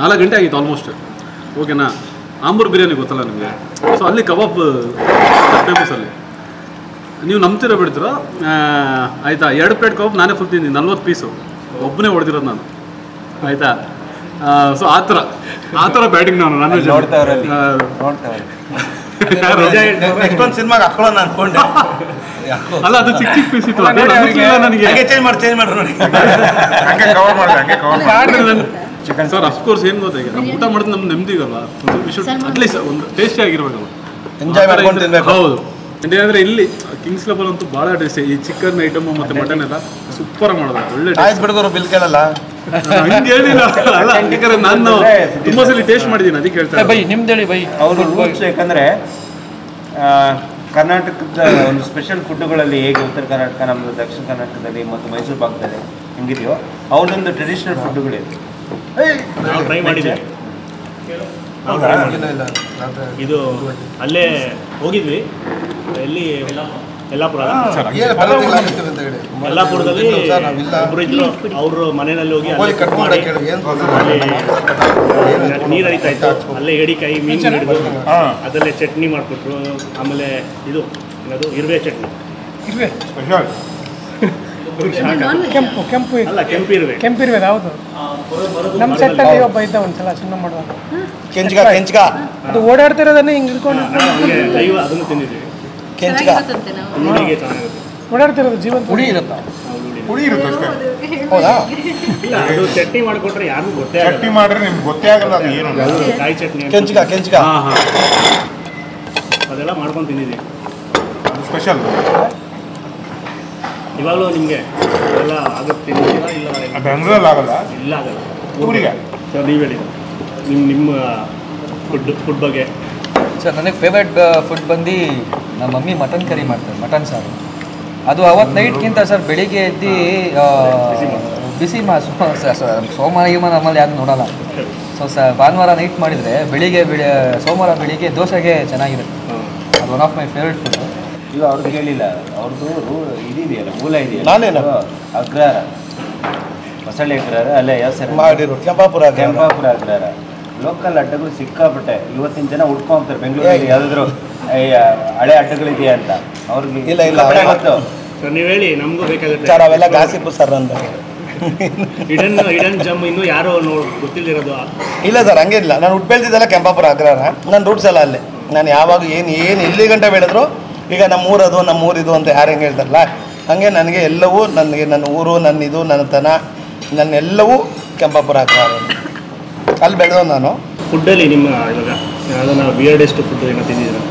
4 ಗಂಟೆ ಆಗಿತ್ತು ಆಲ್ಮೋಸ್ಟ್. ಓಕೆನಾ, ಆಂಬೂರ್ ಬಿರಿಯಾನಿ ಗೊತ್ತಲ್ಲ ನಿಮಗೆ? ಸೊ ಅಲ್ಲಿ ಕಬಾಬ್ ಫೇಮಸ್ ಅಲ್ಲಿ. ನೀವು ನಂಬ್ತಿರೋ ಬಿಡ್ತೀರೋ ಆಯಿತಾ, 2 ಪ್ಲೇಟ್ ಕಬಾಬ್ ನಾನೇ ಫುಲ್ ತಿಂತೀನಿ, 40 ಪೀಸು ಒಬ್ಬನೇ ಹೊಡೆದಿರೋದು ನಾನು, ಆಯಿತಾ? ಸೊ ಆ ಥರ ಬ್ಯಾಟಿಂಗ್ ನಾನು ಸಿನಿಮಾಗೆ ಹಾಕೊಳ್ಳೋಣ ಅನ್ಕೊಂಡೆ. ಅಲ್ಲ, ಅದು ಚಿಕ್ಕ ಪೀಸ್ ಇತ್ತು, ನನಗೆ ಚೇಂಜ್ ಮಾಡಿ ನೋಡಿ. ಸರ್ ಅಫ್ಕೋರ್ಸ್ ಏನು ಗೊತ್ತಾ, ಈಗ ನಾವು ಊಟ ಮಾಡಿದ್ರೆ ನಮ್ಗೆ ನೆಮ್ಮದಿಗಲ್ಲ, ಅಟ್ಲೀಸ್ಟ್ ಒಂದು ಟೇಸ್ಟಿ ಆಗಿರ್ಬೇಕಲ್ಲ, ಎಂಜಾಯ್ ಮಾಡ್ಕೊಂಡು ತಿನ್ಬೇಕು. ಹೌದು. ಏನಂದ್ರೆ ಇಲ್ಲಿ ಕಿಂಗ್ಸ್ ಕ್ಲಬ್ ಅಂತೂ ಭಾಳ ಟೇಸ್ಟಿ. ಈ ಚಿಕನ್ ಐಟಮ್ ಮತ್ತು ಮಟನ್ ಎಲ್ಲ ಸೂಪರ್ ಮಾಡೋದು, ಒಳ್ಳೆ ಆಯ್ತು ಬಿಡೋರು ಬಿಲ್ ಕೇಳಲ್ಲ. ಹಿಂಗೇನಿಲ್ಲ ಅಲ್ಲ, ಯಾಕಂದ್ರೆ ನಾನು ತುಂಬ ಸಲ ಟೇಸ್ಟ್ ಮಾಡಿದ್ದೀನಿ, ಅದಕ್ಕೆ ಹೇಳ್ತಾರೆ. ಬೈ ನಿಮ್ದು ಹೇಳಿ ಬೈ. ಅವರು ರೂಲ್ಸ್ ಯಾಕಂದರೆ ಕರ್ನಾಟಕದ ಒಂದು ಸ್ಪೆಷಲ್ ಫುಡ್ಡುಗಳಲ್ಲಿ ಹೇಗೆ ಉತ್ತರ ಕರ್ನಾಟಕ, ನಮ್ಮದು ದಕ್ಷಿಣ ಕರ್ನಾಟಕದಲ್ಲಿ ಮತ್ತು ಮೈಸೂರು ಭಾಗದಲ್ಲಿ ಹೆಂಗಿದೆಯೋ ಅವ್ರದ್ದೊಂದು ಟ್ರೆಡಿಷನಲ್ ಫುಡ್ಡುಗಳಿದೆ. ನಾವು ಟ್ರೈ ಮಾಡಿದ್ದೀವಿ. ಇದು ಅಲ್ಲೇ ಹೋಗಿದ್ವಿ, ಎಲ್ಲಿ ಯಲ್ಲಾಪುರ. ಯಲ್ಲಾಪುರದಲ್ಲಿ ಒಬ್ರು ಇದ್ರು, ಅವರು ಮನೆಯಲ್ಲಿ ಹೋಗಿ ನೀರು ಹರಿತಾ ಇತ್ತು, ಅಲ್ಲೇ ಎಡಿಕಾಯಿ ಮೀನು ಹಿಡಿದು ಅದರಲ್ಲೇ ಚಟ್ನಿ ಮಾಡಿಕೊಟ್ರು. ಆಮೇಲೆ ಇದು ಏನದು ಇರುವೆ ಚಟ್ನಿ, ಕೆಂಪು ಅಲ್ಲ ಕೆಂಪಿರುವೆ. ಹೌದು, ನಮ್ಮ ಸೆಟ್ಟಲ್ಲಿ ಒಬ್ಬ ಇದ್ದ ಒಂದ್ಸಲ ಸಿನಿಮಾ ಮಾಡುವಾಗ, ಕೆಂಚ್ಕ ಅದು ಓಡಾಡ್ತಿರೋದನ್ನೇ ಹಿಂಗೆ ಹಿಡ್ಕೊಂಡು ದೈವ ಅದನ್ನು ತಿಂದಿದ್ವಿ. ಚೆನ್ನಾಗಿರುತ್ತಂತೆ ನಾವು. ಹುಡುಗಿಗೆ ಚೆನ್ನಾಗಿರುತ್ತೆ. ಓಡಾಡ್ತಿರೋದು ಜೀವನ ಪುಡಿ ಇರುತ್ತಾ? ಪುಡಿ ಇರುತ್ತೆ ಅಷ್ಟೇ. ಹೌದಾ? ಇಲ್ಲ, ಅದು ಚಟ್ನಿ ಮಾಡಿಕೊಟ್ರೆ ಯಾರಿಗೂ ಗೊತ್ತೇ ಚಟ್ನಿ ಮಾಡಿದ್ರೆ ನಿಮ್ಗೆ ಗೊತ್ತೇ ಆಗಲ್ಲ ಅದು ಏನು. ಕಾಯಿ ಚಟ್ನಿ ಕೆಂಚ್ಕ ಅದೆಲ್ಲ ಮಾಡ್ಕೊಂಡು ತಿಂದಿದ್ದೀವಿ. ಅದು ಸ್ಪೆಷಲ್. ಇವಾಗಲೂ ನಿಮಗೆ ಅದೆಲ್ಲ ಆಗುತ್ತೆ ತಿಂದಿದ್ದೀರಾ? ಇಲ್ಲ ಬೆಂಗಳೂರಲ್ಲಿ ಆಗಲ್ಲ, ಇಲ್ಲ ಆಗಲ್ಲ. ಊರಿಗೆ. ಸರ್ ನೀವು ಹೇಳಿ ನಿಮ್ಮ ಫುಡ್ ಬಗ್ಗೆ. ಸರ್ ನನಗೆ ಫೇವ್ರೇಟ್ ಫುಡ್ ಬಂದು ನಮ್ಮ ಮಮ್ಮಿ ಮಟನ್ ಕರಿ ಮಾಡ್ತಾರೆ, ಮಟನ್ ಸಾರು. ಅದು ಅವತ್ತು ನೈಟ್ಗಿಂತ ಸರ್ ಬೆಳಿಗ್ಗೆ ಎದ್ದು ಬಿಸಿ ಸೋಮವಾರ ಗೀಮ ನಮ್ಮಲ್ಲಿ ಯಾರು ನೋಡೋಲ್ಲ. ಸೊ ಭಾನುವಾರ ನೈಟ್ ಮಾಡಿದರೆ ಸೋಮವಾರ ಬೆಳಿಗ್ಗೆ ದೋಸೆಗೆ ಚೆನ್ನಾಗಿರುತ್ತೆ. ಅದು one of my favourite food. ಈಗ ಅವ್ರದ್ದು ಕೇಳಿಲ್ಲ, ಅವ್ರದ್ದು ಇದೆಯಲ್ಲ, ಮೂಲ ಇದೆಯಲ್ಲ, ನಾನೇನು ಅಗ್ರಹಾರ ಮಸಾಲೆ ಅಗ್ರಹಾರ ಅಲ್ಲೇ ಯಾವ ಸರ್ ಮಾಡಿರೋ ಕೆಂಪಾಪುರ ಅಗ್ರಹಾರ. ಲೋಕಲ್ ಅಡ್ಡಗಳು ಸಿಕ್ಕಾಪಟ್ಟೆ. ಇವತ್ತಿನ ಜನ ಉಟ್ಕೊಂತಾರೆ ಬೆಂಗಳೂರಲ್ಲಿ ಯಾವುದಾದ್ರು ಹಳೆ ಅಡ್ಡಗಳಿದೆಯಾ ಅಂತ. ಅವ್ರಿಗೆ ಇಲ್ಲ ಗೊತ್ತು. ಸರ್ ನೀವು ಹೇಳಿ, ನಮಗೂ ಬೇಕಾಗುತ್ತೆ ಸರ್. ಅವೆಲ್ಲ ಗಾಸಿಪ್ಪು ಸರ್ ನನ್ನ ಇಡನ್ ಜಮ್ ಇನ್ನೂ ಯಾರೋ ಗೊತ್ತಿಲ್ಲದಿರೋದು. ಇಲ್ಲ ಸರ್, ಹಂಗೇನಿಲ್ಲ. ನಾನು ಹುಟ್ಟು ಬೆಳೆದಿದ್ದೆಲ್ಲ ಕೆಂಪಾಪುರ ಅಗ್ರಹಾರ. ನನ್ನ ರೂಟ್ಸ್ ಎಲ್ಲ ಅಲ್ಲೇ. ನಾನು ಯಾವಾಗ ಏನು ಎಲ್ಲಿ ಗಂಟೆ ಬೆಳೆದ್ರು, ಈಗ ನಮ್ಮೂರಿದು ಅಂತ ಯಾರು ಹೆಂಗೆ ಹೇಳ್ತಾರಲ್ಲ, ಹಾಗೆ ನನಗೆ ಎಲ್ಲವೂ ನನ್ನ ಊರು, ನನ್ನ ತನ, ನನ್ನೆಲ್ಲವೂ ಕೆಂಪಾಪುರ ಅಗ್ರಹಾರ. ಅಲ್ಲಿ ಬೆಳೆದವ ನಾನು. ಫುಡ್ಡಲ್ಲಿ ನಿಮ್ಮ ಇವಾಗ ಅದನ್ನು ವಿಯರ್ಡೆಸ್ಟ್ ಫುಡ್ ಏನೋ ತಿಂದಿದ್ದೀರಾ?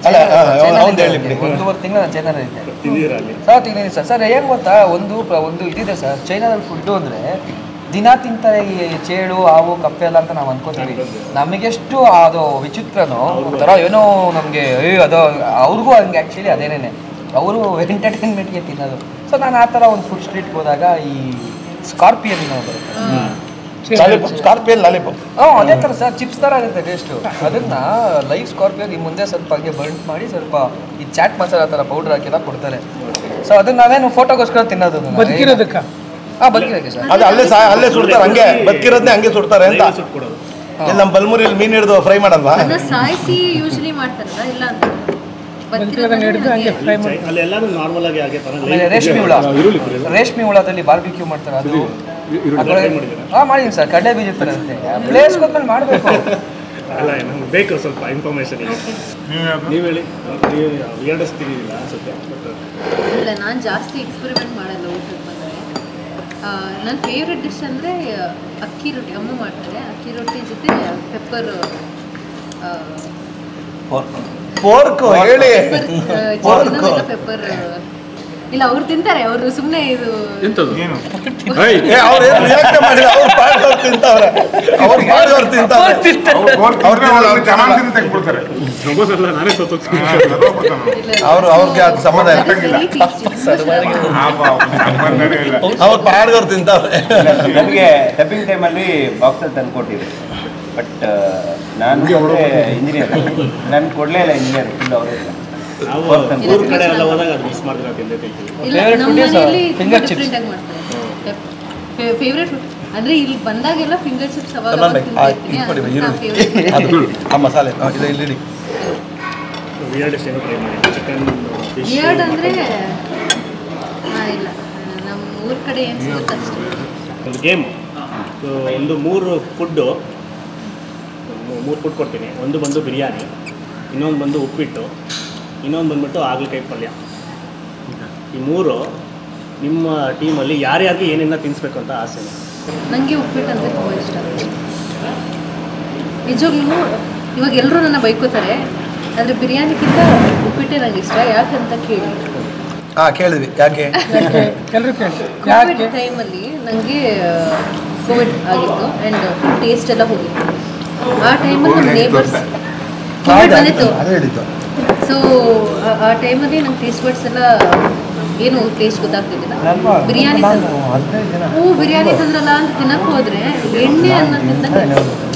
ಅಲ್ಲ ಅವ್ನು ಹೇಳಿ ಬಿಡಿ. 1.5 ತಿಂಗಳು ನಾನು ಚೈನಾದಲ್ಲಿ ಇದ್ದೆ. ತಿಂದಿದ್ದೀರಾ ಅಲ್ಲಿ? Sir ತಿಂದಿದ್ದೀನಿ sir. ಸರ್ ಏನು ಗೊತ್ತಾ, ಒಂದು ಇದಿದೆ ಸರ್, ಚೈನಾದಲ್ಲಿ ಫುಡ್ಡು ಅಂದರೆ ದಿನ ತಿಂತಾರೆ ಈ ಚೇಳು ಹಾವು ಕಪ್ಪೆ ಎಲ್ಲ ಅಂತ ನಾವು ಅನ್ಕೋತೀವಿ. ನಮಗೆಷ್ಟು ಅದು ವಿಚಿತ್ರನೋ ಒಂಥರ ಏನೋ ನಮಗೆ ಅದು ಅವ್ರಿಗೂ ಹಂಗೆ ಆ್ಯಕ್ಚುಲಿ ಅದೇನೇನೆ ಅವರು ಎಂಟರ್ಟೈನ್ಮೆಂಟ್ಗೆ ತಿನ್ನೋದು. ಸೊ ನಾನು ಆ ಥರ ಒಂದು ಫುಡ್ ಸ್ಟ್ರೀಟ್ಗೆ ಹೋದಾಗ ಈ ಸ್ಕಾರ್ಪಿಯನ್ ಬರುತ್ತೆ, ಸ್ಕಾರ್ಪಿಯನ್ ಲಾಲಿಪಾಪ್. ಅದೇ ಥರ ಸರ್, ಚಿಪ್ಸ್ ಥರ ಇರುತ್ತೆ ಟೇಸ್ಟು. ಅದನ್ನು ಲೈವ್ ಸ್ಕಾರ್ಪಿಯನ್ ಈ ಮುಂದೆ ಸ್ವಲ್ಪ ಹಂಗೆ ಬರ್ನ್ ಮಾಡಿ ಸ್ವಲ್ಪ ಈ ಚಾಟ್ ಮಸಾಲ ಥರ ಪೌಡ್ರ್ ಹಾಕಿಲ್ಲ ಕೊಡ್ತಾರೆ. ಸೊ ಅದನ್ನ ನಾವೇನು ಫೋಟೋಗೋಸ್ಕರ ತಿನ್ನೋದು. ಬದುಕಿರೋದಕ್ಕೆ ಬದುಕಿರೋಕ್ಕೆ ಸರ್. ಅದು ಅಲ್ಲೇ ಸುಡ್ತಾರೆ, ಹಂಗೆ ಬದುಕಿರೋದನ್ನೇ ಹಂಗೆ ಸುಡ್ತಾರೆ ಅಂತ. ಇಲ್ಲಿ ನಮ್ಮ ಬಲ್ಮುರಿಯಲ್ಲಿ ಮೀನು ಹಿಡಿದು ಫ್ರೈ ಮಾಡಲ್ವಾ? ಸಾಯಿಸಿ ಯೂಶಲಿ ಮಾಡ್ತಾರಲ್ಲ, ಇಲ್ಲ ಅಂತ ಹಿಡಿದು ಹಂಗೆ ಫ್ರೈ ಮಾಡಿ. ಅಲ್ಲಿ ಎಲ್ಲಾನು ನಾರ್ಮಲ್ ಆಗಿ ಹಾಗೆ ಆಮೇಲೆ ರೇಷ್ಮೆ ಹುಳದಲ್ಲಿ ಬಾರ್ಬಿಕ್ಯೂ ಮಾಡ್ತಾರೆ. ಅದು ಮಾಡಿದ್ದೀನಿ ಸರ್. ಕಡಲೆ ಬೀಜ ಥರ ಇರುತ್ತೆ. ಪ್ಲೇಸ್ಗೆ ಹೋದ್ಮೇಲೆ ಮಾಡಬೇಕು. ಅಲ್ಲ ನಮ್ಗೆ ಬೇಕು ಸ್ವಲ್ಪ ಇನ್ಫಾರ್ಮೇಷನ್. ನೀವು ಹೇಳಿ, ನೀವು ವಿಯರ್ಡೆಸ್ಟ್ ತಿಂದಿಲ್ಲ ಅನ್ಸುತ್ತೆ. ಇಲ್ಲ, ನಾನು ಜಾಸ್ತಿ ಎಕ್ಸ್ಪೆರಿಮೆಂಟ್ ಮಾಡಲ್ಲ ಊಟಕ್ಕೆ ಬಂದರೆ. ನನ್ನ ಫೇವ್ರೆಟ್ ಡಿಶ್ ಅಂದರೆ ಅಕ್ಕಿ ರೊಟ್ಟಿ. ಅಮ್ಮ ಮಾಡ್ತಾರೆ ಅಕ್ಕಿ ರೊಟ್ಟಿ ಜೊತೆ ಪೆಪ್ಪರ್ ಪೋರ್ಕ್ ಹೇಳಿ. ಪೆಪ್ಪರ್ ಇಲ್ಲ, ಅವ್ರು ತಿಂತಾರೆ. ಅವರು ಸುಮ್ಮನೆ ಇದು ಅವ್ರು ರಿಯಾಕ್ಟ್ ಮಾಡಿಲ್ಲ, ಅವ್ರು ಪಾಡ್ದವ್ರು ತಿಂತಾವ್ರೆ, ಅವ್ರು ಪಾಡ್ದವ್ರು ತಿಂತಾವ್ರೆ. ಅವ್ರಿಗೆ ಅದು ಸಂಬಂಧ ಇಲ್ಲ, ಅವ್ರು ಪಾಡ್ದವ್ರು ತಿಂತಾವ್ರೆ. ನನಗೆ ಡಬ್ಬಿಂಗ್ ಟೈಮಲ್ಲಿ ಬಾಕ್ಸಲ್ಲಿ ತಂದು ಕೊಟ್ಟಿದ್ದೆ, ಬಟ್ ನಾನು ಇಂಜಿನಿಯರ್, ನಾನು ಕೊಡಲೇ ಇಲ್ಲ ಇಂಜಿನಿಯರ್. ಫುಲ್ ಅವರೇ ಊರ ಕಡೆ ಎಲ್ಲ ಹೋದಾಗ ಅದು ಮಿಸ್ ಮಾಡಿದ್ರೆ ತಿಂದಿರ್ತೀವಿ. ಫೇವ್ರೆಟ್ ಅಂದ್ರೆ ಇಲ್ಲಿ ಬಂದಾಗೆಲ್ಲ ಫಿಂಗರ್ ಚಿಪ್ಸ್ ಮಸಾಲೆ ಇಲ್ಲಿ ವಿಯರ್ಡೆಸ್ಟ್ ಏನೋ ಟ್ರೈ ಮಾಡಿ. ಚಿಕನ್ ವಿಯರ್ಡ್ ಅಂದ್ರೆ ಇಲ್ಲ, ನಮ್ಮ ಊರ ಕಡೆ ಏನು ಸಿಗುತ್ತೆ ಅಷ್ಟೇ. ಒಂದು ಗೇಮ್, ಒಂದು ಮೂರು ಫುಡ್ ಕೊಡ್ತೀನಿ. ಒಂದು ಬಂದು ಬಿರಿಯಾನಿ, ಇನ್ನೊಂದು ಬಂದು ಉಪ್ಪಿಟ್ಟು, ಇನ್ನೊಂದು ಬಂದ್ಬಿಟ್ಟು ಹಾಗಲಕಾಯಿ ಪಲ್ಯ. ಈ ಮೂರು ನಿಮ್ಮ ಟೀಮಲ್ಲಿ ಯಾರ್ಯಾರಿಗೆ ಏನೇನ ತಿನ್ನಿಸ್ಬೇಕು ಅಂತ ಆಸೆ? ನನಗೆ ಉಪ್ಪಿಟ್ಟು ಅಂದರೆ ತುಂಬ ಇಷ್ಟ. ನಿಜವಾಗ್ಲೂ ಇವಾಗ ಎಲ್ಲರೂ ನನ್ನ ಬೈಕೋತಾರೆ, ಆದರೆ ಬಿರಿಯಾನಿಗಿಂತ ಉಪ್ಪಿಟ್ಟೆ ನನಗೆ ಇಷ್ಟ. ಯಾಕಂತ ಕೇಳಿ. ಕೇಳಿದ್ವಿ ಯಾಕೆ ಎಲ್ಲರೂ ಕೇಳಿ. ಕೋವಿಡ್ ಟೈಮಲ್ಲಿ ನನಗೆ ಕೋವಿಡ್ ಆಗಿತ್ತು ಆ್ಯಂಡ್ ಟೇಸ್ಟ್ ಎಲ್ಲ ಹೋಗಿತ್ತು. ಆ ಟೈಮಲ್ಲಿ ನನ್ನ ನೇಬರ್ಸ್ ಕೋವಿಡ್ ಬಂದಿತ್ತು. ಸೊ ಆ ಟೈಮಲ್ಲಿ ನಂಗೆ ಟೇಸ್ಟ್ ವರ್ಡ್ಸ್ ಎಲ್ಲ ಏನು ಟೇಸ್ಟ್ ಗೊತ್ತಾಗ್ತಿದ್ದಿಲ್ಲ. ಬಿರಿಯಾನಿ ಬಿರಿಯಾನಿ ತಂದ್ರಲ್ಲ ಅಂತ ತಿನ್ನಕ್ಕೆ ಹೋದರೆ ಎಣ್ಣೆ ಅನ್ನ ತಿಂದಂಗೆ,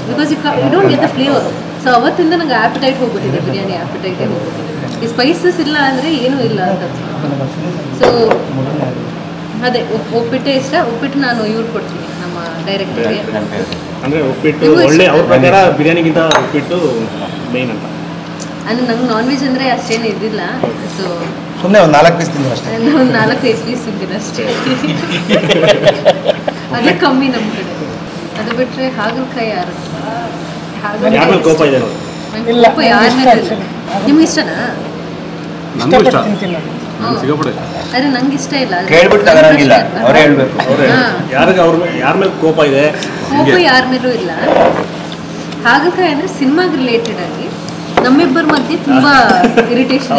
because you don't get the flavour. So ಅವತ್ತಿಂದ ನಂಗೆ ಆ್ಯಪಿಟೈಟ್ ಹೋಗ್ಬಿಟ್ಟಿದೆ, ಬಿರಿಯಾನಿ ಆ್ಯಪಿಟೈಟೇ ಹೋಗ್ಬಿಟ್ಟಿದೆ. ಈ ಸ್ಪೈಸಸ್ ಇಲ್ಲ ಅಂದರೆ ಏನೂ ಇಲ್ಲ ಅಂತ. ಸೊ ಅದೇ ಉಪ್ಪಿಟ್ಟೆ ಇಷ್ಟ. ಉಪ್ಪಿಟ್ಟು ನಾನು ಇವ್ರು ಕೊಡ್ತೀನಿ, ನಮ್ಮ ಡೈರೆಕ್ಟರ್ಗೆ. ಅಂದರೆ ಉಪ್ಪಿಟ್ಟು ಒಳ್ಳೆ, ಅವ್ರ ಪ್ರಕಾರ ಬಿರಿಯಾನಿಗಿಂತ ಉಪ್ಪಿಟ್ಟು ಮೇನ್ ಅಂತ. ಅಂದರೆ ನಂಗೆ ನಾನ್ ವೆಜ್ ಅಂದರೆ ಅಷ್ಟೇನು ಇದ್ದಿಲ್ಲ. ಸೊ ಸುಮ್ಮನೆ ಒಂದು 4 ಪೀಸ್ ತಿಂದ್ರು ಅಷ್ಟೇ. ಒಂದು 4-5 ಪೀಸ್ ತಿಂತೀನಿ ಅಷ್ಟೇ. ಅದೇ ಕಮ್ಮಿ ನಮ್ಮ ಕಡೆ. ಅದು ಬಿಟ್ಟರೆ ಹಾಗಲಕಾಯಿ ಯಾರು ಕೋಪ ಇದೆ ನೋಡಿ. ಕೋಪ ಯಾರ ಮೇಲೆ? ನಿಮ್ಗೆ ಇಷ್ಟನಾ? ಇಷ್ಟಪಟ್ಟು ತಿಂತೀನಿ. ಅರೆ ನಂಗೆ ಇಷ್ಟ ಇಲ್ಲ. ಕೇಳ್ಬಿಟ್ಟು ತಗೊಳಂಗಿಲ್ಲ, ಅವರೇ ಹೇಳ್ಬೇಕು. ಯಾರ ಮೇಲೆ ಕೋಪ ಇದೆ? ಕೋಪ ಯಾರ ಮೇಲೂ ಇಲ್ಲ. ಹಾಗಲಕಾಯಿ ಅಂದರೆ ಸಿನಿಮಾಗೆ ರಿಲೇಟೆಡ್ ಆಗಿ ನಮ್ಮಿಬ್ಬರ ಮಧ್ಯೆ ತುಂಬಾ ಇರಿಟೇಷನ್.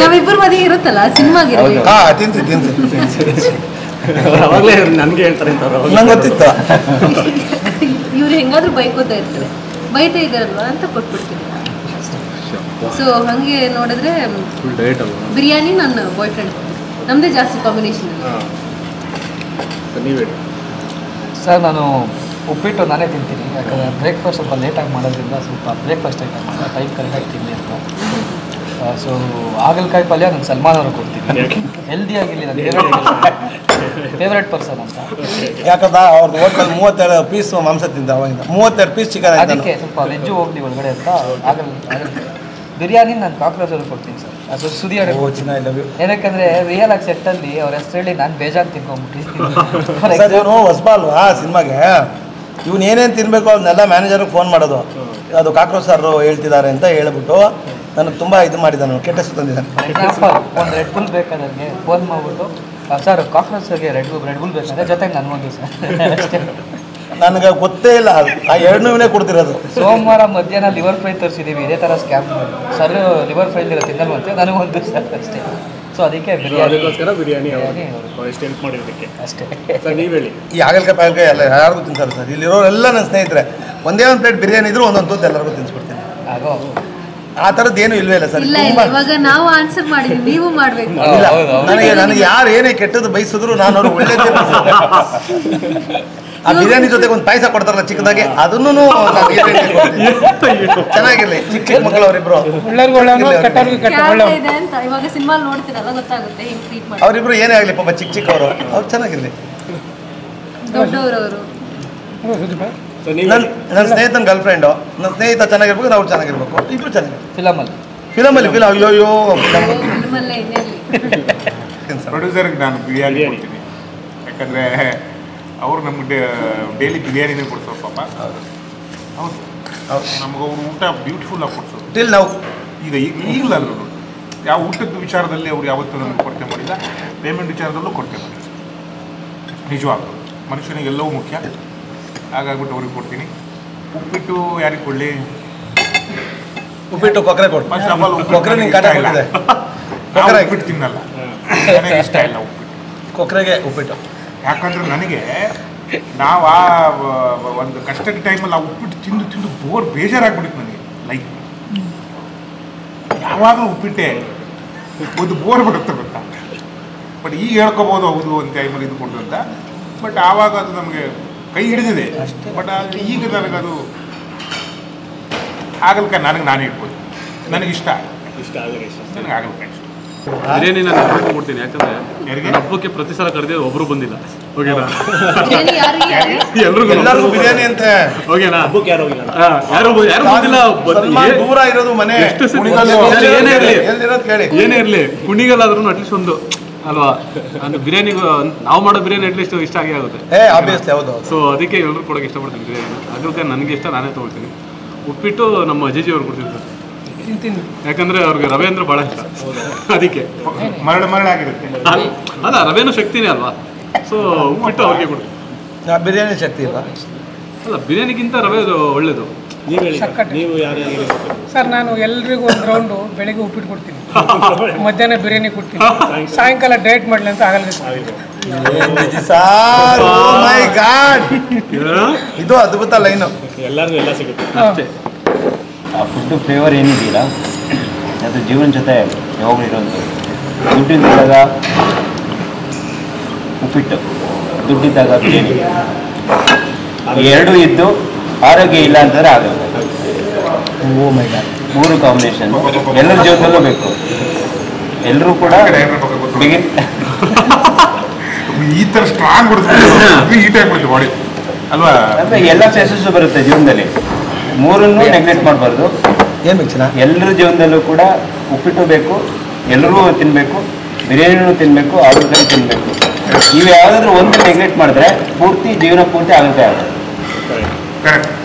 ನಾವಿಬ್ಬರ ಮಧ್ಯೆ ಇರುತ್ತಲ್ಲ ಸಿನಿಮಾಗೆ ಅವಾಗಲೇ ನನಗೆ ಹೇಳ್ತಾರೆ ನಂಗೆ ಗೊತ್ತಿತ್ತು. ಇವ್ರು ಹೆಂಗಾದ್ರೂ ಬೈಕೋತಾ ಇರ್ತಾರೆ, ಬೈತಾ ಇದ್ದಾರಲ್ವಾ ಅಂತ ಕೊಟ್ಬಿಡ್ತೀನಿ. ಸೊ ಹಾಗೆ ನೋಡಿದ್ರೆ ಬಿರಿಯಾನಿ ನನ್ನ ಬಾಯ್ ಫ್ರೆಂಡ್, ನಮ್ಮದೇ ಜಾಸ್ತಿ ಕಾಂಬಿನೇಷನ್. ಸರ್ ನಾನು ಉಪ್ಪಿಟ್ಟು ನಾನೇ ತಿಂತೀನಿ, ಯಾಕಂದರೆ ಬ್ರೇಕ್ಫಾಸ್ಟ್ ಸ್ವಲ್ಪ ಲೇಟಾಗಿ ಮಾಡೋದ್ರಿಂದ ಸ್ವಲ್ಪ ಬ್ರೇಕ್ಫಾಸ್ಟ್ ಐಟಮ್ ಟೈಮ್ ಕರೆಕ್ಟಾಗಿ ತಿನ್ನಿ ಅಂತ. ಸೊ ಹಾಗಲಕಾಯಿ ಪಲ್ಯ ನಾನು ಸಲ್ಮಾನ್ ಅವ್ರಿಗೆ ಕೊಡ್ತೀನಿ, ಹೆಲ್ದಿಯಾಗಿರಲಿ. ನನ್ನ ಫೇವ್ರೆಟ್ ಪರ್ಸನ್ ಅಂತ. ಯಾಕಂದ್ರೆ ಅವ್ರದ್ದು ಹೋಟೆಲ್ 32 ಪೀಸ್ ಮಾಂಸ ತಿಂದ, ಅವಾಗಿಂದ 32 ಪೀಸ್ ಚಿಕನ್. ಅದಕ್ಕೆ ಸ್ವಲ್ಪ ವೆಜ್ಜು ಹೋಗ್ಲಿ ಒಳಗಡೆ ಅಂತ ಬಿರಿಯಾನಿ ನಾನು ಕಾಕ್ರೋಚ್ ಅವ್ರಿಗೆ ಕೊಡ್ತೀನಿ ಸರ್. ಅದು ಸುದಿಯಾಡಿ ಏನಕ್ಕಂದರೆ ರಿಯಲ್ ಆಗಿ ಸೆಟ್ಟಲ್ಲಿ ಅವ್ರ ಹೆಸರು ಹೇಳಿ ನಾನು ಬೇಜಾರು ತಿನ್ಕೊಂಡ್ಬಿಟ್ಟಿದ್ದೀನಿ. ಇವನು ಹೊಸಬ ಅಲ್ವಾ ಸಿನಿಮಾಗೆ, ಇವನು ಏನೇನು ತಿನ್ನಬೇಕು ಅದನ್ನೆಲ್ಲ ಮ್ಯಾನೇಜರ್ಗೆ ಫೋನ್ ಮಾಡೋದು. ಅದು ಕಾಕ್ರೋಚ್ ಸರ್ ಹೇಳ್ತಿದ್ದಾರೆ ಅಂತ ಹೇಳ್ಬಿಟ್ಟು ನನಗೆ ತುಂಬ ಇದು ಮಾಡಿದ್ದಾನೆ, ಕೆಟ್ಟ ಹೆಸರು ತಂದಿದ್ದಾನೆ. ಒಂದು ರೆಡ್ ಬುಲ್ ಬೇಕಾದ್ರೆ ಫೋನ್ ಮಾಡಿಬಿಟ್ಟು ಸರ್ ಕಾಕ್ರೋಚ್ಗೆ ರೆಡ್ ಬುಲ್ ಬೇಕಂದ್ರೆ ಜೊತೆಗೆ ನನಗೊಂದು ಸರ್ ಅಷ್ಟೇ. ನನಗೆ ಗೊತ್ತೇ ಇಲ್ಲ ಆ ಎರಡನೇ ಕೊಡ್ತಿರೋದು. ಸೋಮವಾರ ಮಧ್ಯಾಹ್ನ ಲಿವರ್ ಫ್ರೈ ತರಿಸಿದ್ದೀವಿ, ಇದೇ ಥರ ಸ್ಕ್ಯಾಮ್ ಸರ್ ಲಿವರ್ ಫ್ರೈ ತಿನ್ನಲ್ವಂತೆ, ನನಗೊಂದು ಸರ್ ಅಷ್ಟೇ. ಸೊ ಅದಕ್ಕೆ ಅದಕ್ಕೋಸ್ಕರ ಬಿರಿಯಾನಿ ಎಷ್ಟು ಹೆಲ್ಪ್ ಮಾಡಿರೋದಕ್ಕೆ ಅಷ್ಟೇ. ಸರ್ ನೀವು ಹೇಳಿ. ಈ ಹಾಗಲಕಾಯಿ ಪಾಗಲಕಾಯಿ ಎಲ್ಲ ಯಾರಿಗೂ ತಿಂತಾರೆ ಸರ್, ಇಲ್ಲಿರೋರೆಲ್ಲ ನನ್ನ ಸ್ನೇಹಿತರೆ. ಒಂದೇ ಒಂದು ಪ್ಲೇಟ್ ಬಿರಿಯಾನಿ ಇದ್ರು ಒಂದೊಂದು ತುತ್ತು ಎಲ್ಲರಿಗೂ ತಿನ್ಸ್ಬಿಡ್ತೀನಿ. ಆಗೋ ಆ ಥರದ್ದು ಏನೂ ಇಲ್ವೇ ಇಲ್ಲ ಸರ್. ಇಲ್ಲ ಇಲ್ಲ, ಇವಾಗ ನಾವು ಆನ್ಸರ್ ಮಾಡಿದ್ವಿ, ನೀವು ಮಾಡ್ಬೇಕು. ಇಲ್ಲ, ನನಗೆ ಯಾರು ಏನೇ ಕೆಟ್ಟದ್ದು ಬಯಸಿದ್ರು ನಾನು ಅವ್ರು ಒಳ್ಳೇದೇ ಆ ಬಿರಿಯಾನಿ ಜೊತೆಗೆ ಒಂದು ಪಾಯಸ ಕೊಡ್ತಾರಲ್ಲ ಚಿಕ್ಕದಾಗಿ, ಅದನ್ನು ಚೆನ್ನಾಗಿರ್ಲಿ. ಚಿಕ್ಕ ಮಕ್ಕಳು ಅವರಿಬ್ರು ಇದೆ ಅಂತ ಇವಾಗ ಸಿನಿಮಾ ನೋಡ್ತೀರಲ್ಲ ಗೊತ್ತಾಗುತ್ತೆ ಹಿಂಗ್ ಟ್ರೀಟ್ ಮಾಡಿ. ಅವರಿಬ್ರು ಏನೇ ಆಗಲಿ ಪಾಪ ಚಿಕ್ಕವರು ಅವ್ರು ಚೆನ್ನಾಗಿರ್ಲಿ. ದೊಡ್ಡವರು ನನ್ನ ಸ್ನೇಹಿತನ ಗರ್ಲ್ ಫ್ರೆಂಡು, ನನ್ನ ಸ್ನೇಹಿತ ಚೆನ್ನಾಗಿರ್ಬೇಕು, ನಾವು ಚೆನ್ನಾಗಿರ್ಬೇಕು, ಇಬ್ರು ಚೆನ್ನಾಗಿರ್ಬೇಕು. ಫಿಲಮಲ್ಲಿ ಅಯ್ಯೋ ಫಿಲ್ಮಲ್ಲೇ ಇನ್ನೆಲ್ಲಿ. ಪ್ರೊಡ್ಯೂಸರ್ಗೆ ನಾನು ಬಿರಿಯಾನಿ ಕೊಡ್ತೀನಿ, ಯಾಕಂದರೆ ಅವರು ನಮಗೆ ಡೈಲಿ ಬಿರಿಯಾನಿನೇ ಕೊಡ್ಸೋರು ಪಾಪ. ಹೌದು, ನಮ್ಗೆ ಅವ್ರು ಊಟ ಬ್ಯೂಟಿಫುಲ್ಲಾಗಿ ಕೊಡ್ಸೋರು ಟಿಲ್ ನಾವು. ಈಗಲೂ ಯಾವ ಊಟದ ವಿಚಾರದಲ್ಲಿ ಅವ್ರು ಯಾವತ್ತೂ ನಮಗೆ ಕೊರತೆ ಮಾಡಿಲ್ಲ, ಪೇಮೆಂಟ್ ವಿಚಾರದಲ್ಲೂ ಕೊರತೆ ಮಾಡಿಲ್ಲ. ನಿಜವಾಗ್ಲೂ ಮನುಷ್ಯನಿಗೆಲ್ಲವೂ ಮುಖ್ಯ, ಹಾಗಾಗ್ಬಿಟ್ಟು ಅವ್ರಿಗೆ ಕೊಡ್ತೀನಿ. ಉಪ್ಪಿಟ್ಟು ಯಾರಿಗೆ ಕೊಡಲಿ? ಉಪ್ಪಿಟ್ಟು ಕೊಕ್ಕರೆ ಕೊಡು. ಫಸ್ಟ್ ಆಫ್ ಆಲ್ ಕೊಕ್ಕರೆ ನಿಂಗೆ ಕಾಟ ಕೊಟ್ಟಿದೆ. ಕೊಕ್ಕರೆ ಉಪ್ಪಿಟ್ಟು ತಿನ್ನಲ್ಲ, ನನಗೆ ಇಷ್ಟ ಇಲ್ಲ ಉಪ್ಪಿಟ್ಟು. ಕೊಕ್ಕರೆಗೆ ಉಪ್ಪಿಟ್ಟು ಯಾಕಂದರೆ ನನಗೆ ನಾವು ಆ ಒಂದು ಕಷ್ಟದ ಟೈಮಲ್ಲಿ ಆ ಉಪ್ಪಿಟ್ಟು ತಿಂದು ತಿಂದು ಬೇಜಾರಾಗ್ಬಿಟ್ಟಿತ್ತು ನನಗೆ. ಲೈಕ್ ಯಾವಾಗಲೂ ಉಪ್ಪಿಟ್ಟೆ ಒಂದು ಬೋರ್ ಬಿಡುತ್ತೆ ಗೊತ್ತಾ. ಬಟ್ ಈಗ ಹೇಳ್ಕೊಬೋದು ಹೌದು ಒಂದು ಟೈಮಲ್ಲಿ ಇದು ಕೊಡು ಅಂತ. ಬಟ್ ಆವಾಗ ಅದು ನಮಗೆ ಕೈ ಹಿಡಿದಿದೆ. ಬಟ್ ಈಗ ನನಗದು ಹಾಗಲ್ಕಾಯಿ ನಾನೇ ಇಟ್ಬೋದು, ನನಗಿಷ್ಟ ನನಗೆ ಹಾಗಲ್ಕಾಯಿ ಇಷ್ಟ. ಬಿರಿಯಾನಿ ನಾನು ಎಲ್ಲರಿಗೂ ಕೊಡ್ತೀನಿ, ಯಾಕಂದ್ರೆ ಹಬ್ಬಕ್ಕೆ ಪ್ರತಿ ಸಲ ಕರೆದೇ ಒಬ್ರು ಬಂದಿಲ್ಲ. ಓಕೆನಾ? ಎಲ್ಲರಿಗೂ ಬಿರಿಯಾನಿ ಅಂತ. ಓಕೆನಾ? ಹಬ್ಬಕ್ಕೆ ಯಾರು ಹೋಗಿಲ್ಲ, ಯಾರು ಬಂದಿಲ್ಲ. ದೂರ ಇರೋದು ಮನೆ ಏನೇ ಇರಲಿ, ಕುಣಿಗಲ್ಲಾದ್ರೂ ಅಟ್ಲೀಸ್ಟ್ ಒಂದು ಅಲ್ವಾ, ಅಂದ್ರೆ ಬಿರಿಯಾನಿಗೂ ನಾವು ಮಾಡೋ ಬಿರಿಯಾನಿ ಅಟ್ಲೀಸ್ಟ್ ಇಷ್ಟ ಆಗೇ ಆಗುತ್ತೆ. ಸೊ ಅದಕ್ಕೆ ಎಲ್ಲರೂ ಕೊಡೋಕೆ ಇಷ್ಟಪಡ್ತೀನಿ ಬಿರಿಯಾನಿ. ಅದಕ್ಕೆ ನನಗೆ ಇಷ್ಟ, ನಾನೇ ತೊಗೊಳ್ತೀನಿ. ಉಪ್ಪಿಟ್ಟು ನಮ್ಮ ಅಜ್ಜಿ ಅವ್ರು ಕೊಡ್ತೀನಿ ಸರ್, ಯಾಕಂದ್ರೆ ಅವ್ರಿಗೆ ರವೆ ಅಂದ್ರೆ ಭಾಳ ಇಷ್ಟ, ಅದಕ್ಕೆ ಮರಳಾಗಿರುತ್ತೆ. ಅಲ್ಲ, ರವೆನೂ ಶಕ್ತಿನೇ ಅಲ್ವಾ, ಸೊ ಉಪ್ಪಿಟ್ಟು ಅವ್ರಿಗೆ ಕೊಡ್ತೀನಿ. ಬಿರಿಯಾನಿ ಶಕ್ತಿ ಇಲ್ಲ ಅಲ್ಲ, ಬಿರಿಯಾನಿಗಿಂತ ರವೆ ಒಳ್ಳೇದು. ನೀವು ಯಾರು ಸರ್? ನಾನು ಎಲ್ರಿಗೂ ಒಂದು ರೌಂಡು ಬೆಳಿಗ್ಗೆ ಉಪ್ಪಿಟ್ಟು ಕೊಡ್ತೀನಿ, ಮಧ್ಯಾಹ್ನ ಬಿರಿಯಾನಿ ಕೊಡ್ತೀನಿ, ಸಾಯಂಕಾಲ ಡಯಟ್ ಮಾಡಲಿ ಅಂತ ಆಗಲ್ಲ. ಇದು ಅದ್ಭುತ ಲೈನು, ಎಲ್ಲರಿಗೂ ಎಲ್ಲ ಸಿಗುತ್ತೆ ಅಷ್ಟೇ. ಆ ಫುಡ್ಡು ಫ್ಲೇವರ್ ಏನಿದೆಯಲ್ಲ ಅದು ಜೀವನ ಜೊತೆ ಯಾವಾಗಲೂ ಇರೋದು. ದುಡ್ಡಿದ್ದಾಗ ಉಪ್ಪಿಟ್ಟು, ದುಡ್ಡಿದ್ದಾಗ ಬಿರಿಯಾನಿ, ಎರಡೂ ಇದ್ದು ಆರೋಗ್ಯ ಇಲ್ಲ ಅಂತಂದರೆ ಆಗುತ್ತೆ. ಮೂರು ಕಾಂಬಿನೇಷನ್ ಎಲ್ಲರ ಜೀವನದಲ್ಲೂ ಬೇಕು. ಎಲ್ಲರೂ ಕೂಡ ಈ ಥರ ಸ್ಟ್ರಾಂಗ್ ಬಾಡಿ ಅಲ್ವಾ? ಅಂದರೆ ಎಲ್ಲ ಫೇಸಸ್ಸು ಬರುತ್ತೆ ಜೀವನದಲ್ಲಿ, ಮೂರನ್ನು ನೆಗ್ಲೆಕ್ಟ್ ಮಾಡಬಾರ್ದು. ಎಲ್ಲರ ಜೀವನದಲ್ಲೂ ಕೂಡ ಉಪ್ಪಿಟ್ಟು ಬೇಕು, ಎಲ್ಲರೂ ತಿನ್ನಬೇಕು, ಬಿರಿಯಾನಿನೂ ತಿನ್ನಬೇಕು, ಹಾಗಲಕಾಯಿ ತಿನ್ನಬೇಕು. ಇವು ಯಾವುದಾದ್ರೂ ಒಂದು ನೆಗ್ಲೆಕ್ಟ್ ಮಾಡಿದ್ರೆ ಪೂರ್ತಿ ಜೀವನ ಪೂರ್ತಿ ಹಾಗಲಕಾಯಿ ಆಗುತ್ತೆ. ಕರೆಕ್ಟ್.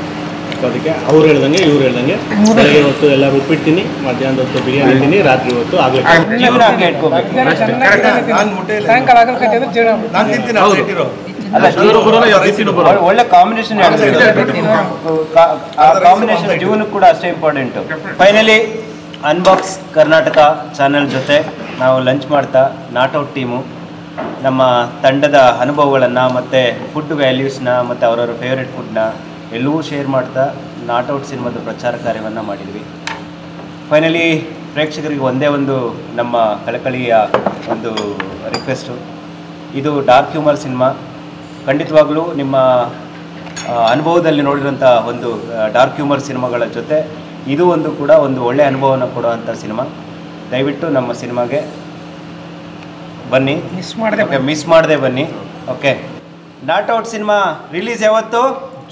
ಅದಕ್ಕೆ ಅವ್ರು ಹೇಳ್ದಂಗೆ ಇವ್ರು ಹೇಳ್ದಂಗೆ ಬೆಳಗ್ಗೆ ಹೊತ್ತು ಎಲ್ಲರೂ ಉಪ್ಪಿಡ್ತೀನಿ, ಮಧ್ಯಾಹ್ನದ ಹೊತ್ತು ಬಿರಿಯಾನಿ ತಿನ್ನಿ, ರಾತ್ರಿ ಹೊತ್ತು ಆಗ್ಲಿಕ್ಕೆ ಜೀವನ ಹಂಗೆ ಇಟ್ಕೋಬೇಕು. ಸಾಯಂಕಾಲ ಆಗಲ್ಕಾಯಿ ಒಳ್ಳೆ ಕಾಂಬಿನೇಷನ್ ಕಾಂಬಿನೇಷನ್ ಜೀವನಕ್ಕೆ ಕೂಡ ಅಷ್ಟೇ important. Finally unbox Karnataka channel ಜೊತೆ ನಾವು ಲಂಚ್ ಮಾಡ್ತಾ ನಾಟ್ಔಟ್ ಟೀಮು ನಮ್ಮ ತಂಡದ ಅನುಭವಗಳನ್ನು ಮತ್ತು ಫುಡ್ ವ್ಯಾಲ್ಯೂಸ್ನ ಮತ್ತು ಅವರವರ ಫೇವ್ರೆಟ್ ಫುಡ್ನ ಎಲ್ಲವೂ ಶೇರ್ ಮಾಡ್ತಾ ನಾಟ್ಔಟ್ ಸಿನಿಮಾದ ಪ್ರಚಾರ ಕಾರ್ಯವನ್ನು ಮಾಡಿದ್ವಿ. ಫೈನಲಿ ಪ್ರೇಕ್ಷಕರಿಗೆ ಒಂದೇ ಒಂದು ನಮ್ಮ ಕಳಕಳಿಯ ಒಂದು ರಿಕ್ವೆಸ್ಟು, ಇದು ಡಾರ್ಕ್ ಹ್ಯೂಮರ್ ಸಿನಿಮಾ. ಖಂಡಿತವಾಗ್ಲೂ ನಿಮ್ಮ ಅನುಭವದಲ್ಲಿ ನೋಡಿರೋಂಥ ಒಂದು ಡಾರ್ಕ್ ಹ್ಯೂಮರ್ ಸಿನಿಮಾಗಳ ಜೊತೆ ಇದು ಒಂದು ಕೂಡ ಒಂದು ಒಳ್ಳೆಯ ಅನುಭವನ ಕೊಡುವಂಥ ಸಿನಿಮಾ. ದಯವಿಟ್ಟು ನಮ್ಮ ಸಿನಿಮಾಗೆ ಬನ್ನಿ, ಮಿಸ್ ಮಾಡದೆ ಬನ್ನಿ. ಓಕೆ, ನಾಟ್ಔಟ್ ಸಿನಿಮಾ ರಿಲೀಸ್ ಯಾವತ್ತು?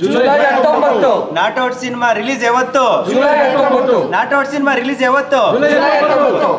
ಜುಲೈ 19. ನಾಟ್ಔಟ್ ಸಿನಿಮಾ ರಿಲೀಸ್ ಯಾವತ್ತು? ಜುಲೈ 19. ನಾಟ್ಔಟ್ ಸಿನಿಮಾ ರಿಲೀಸ್ ಯಾವತ್ತು? ಜುಲೈ 19.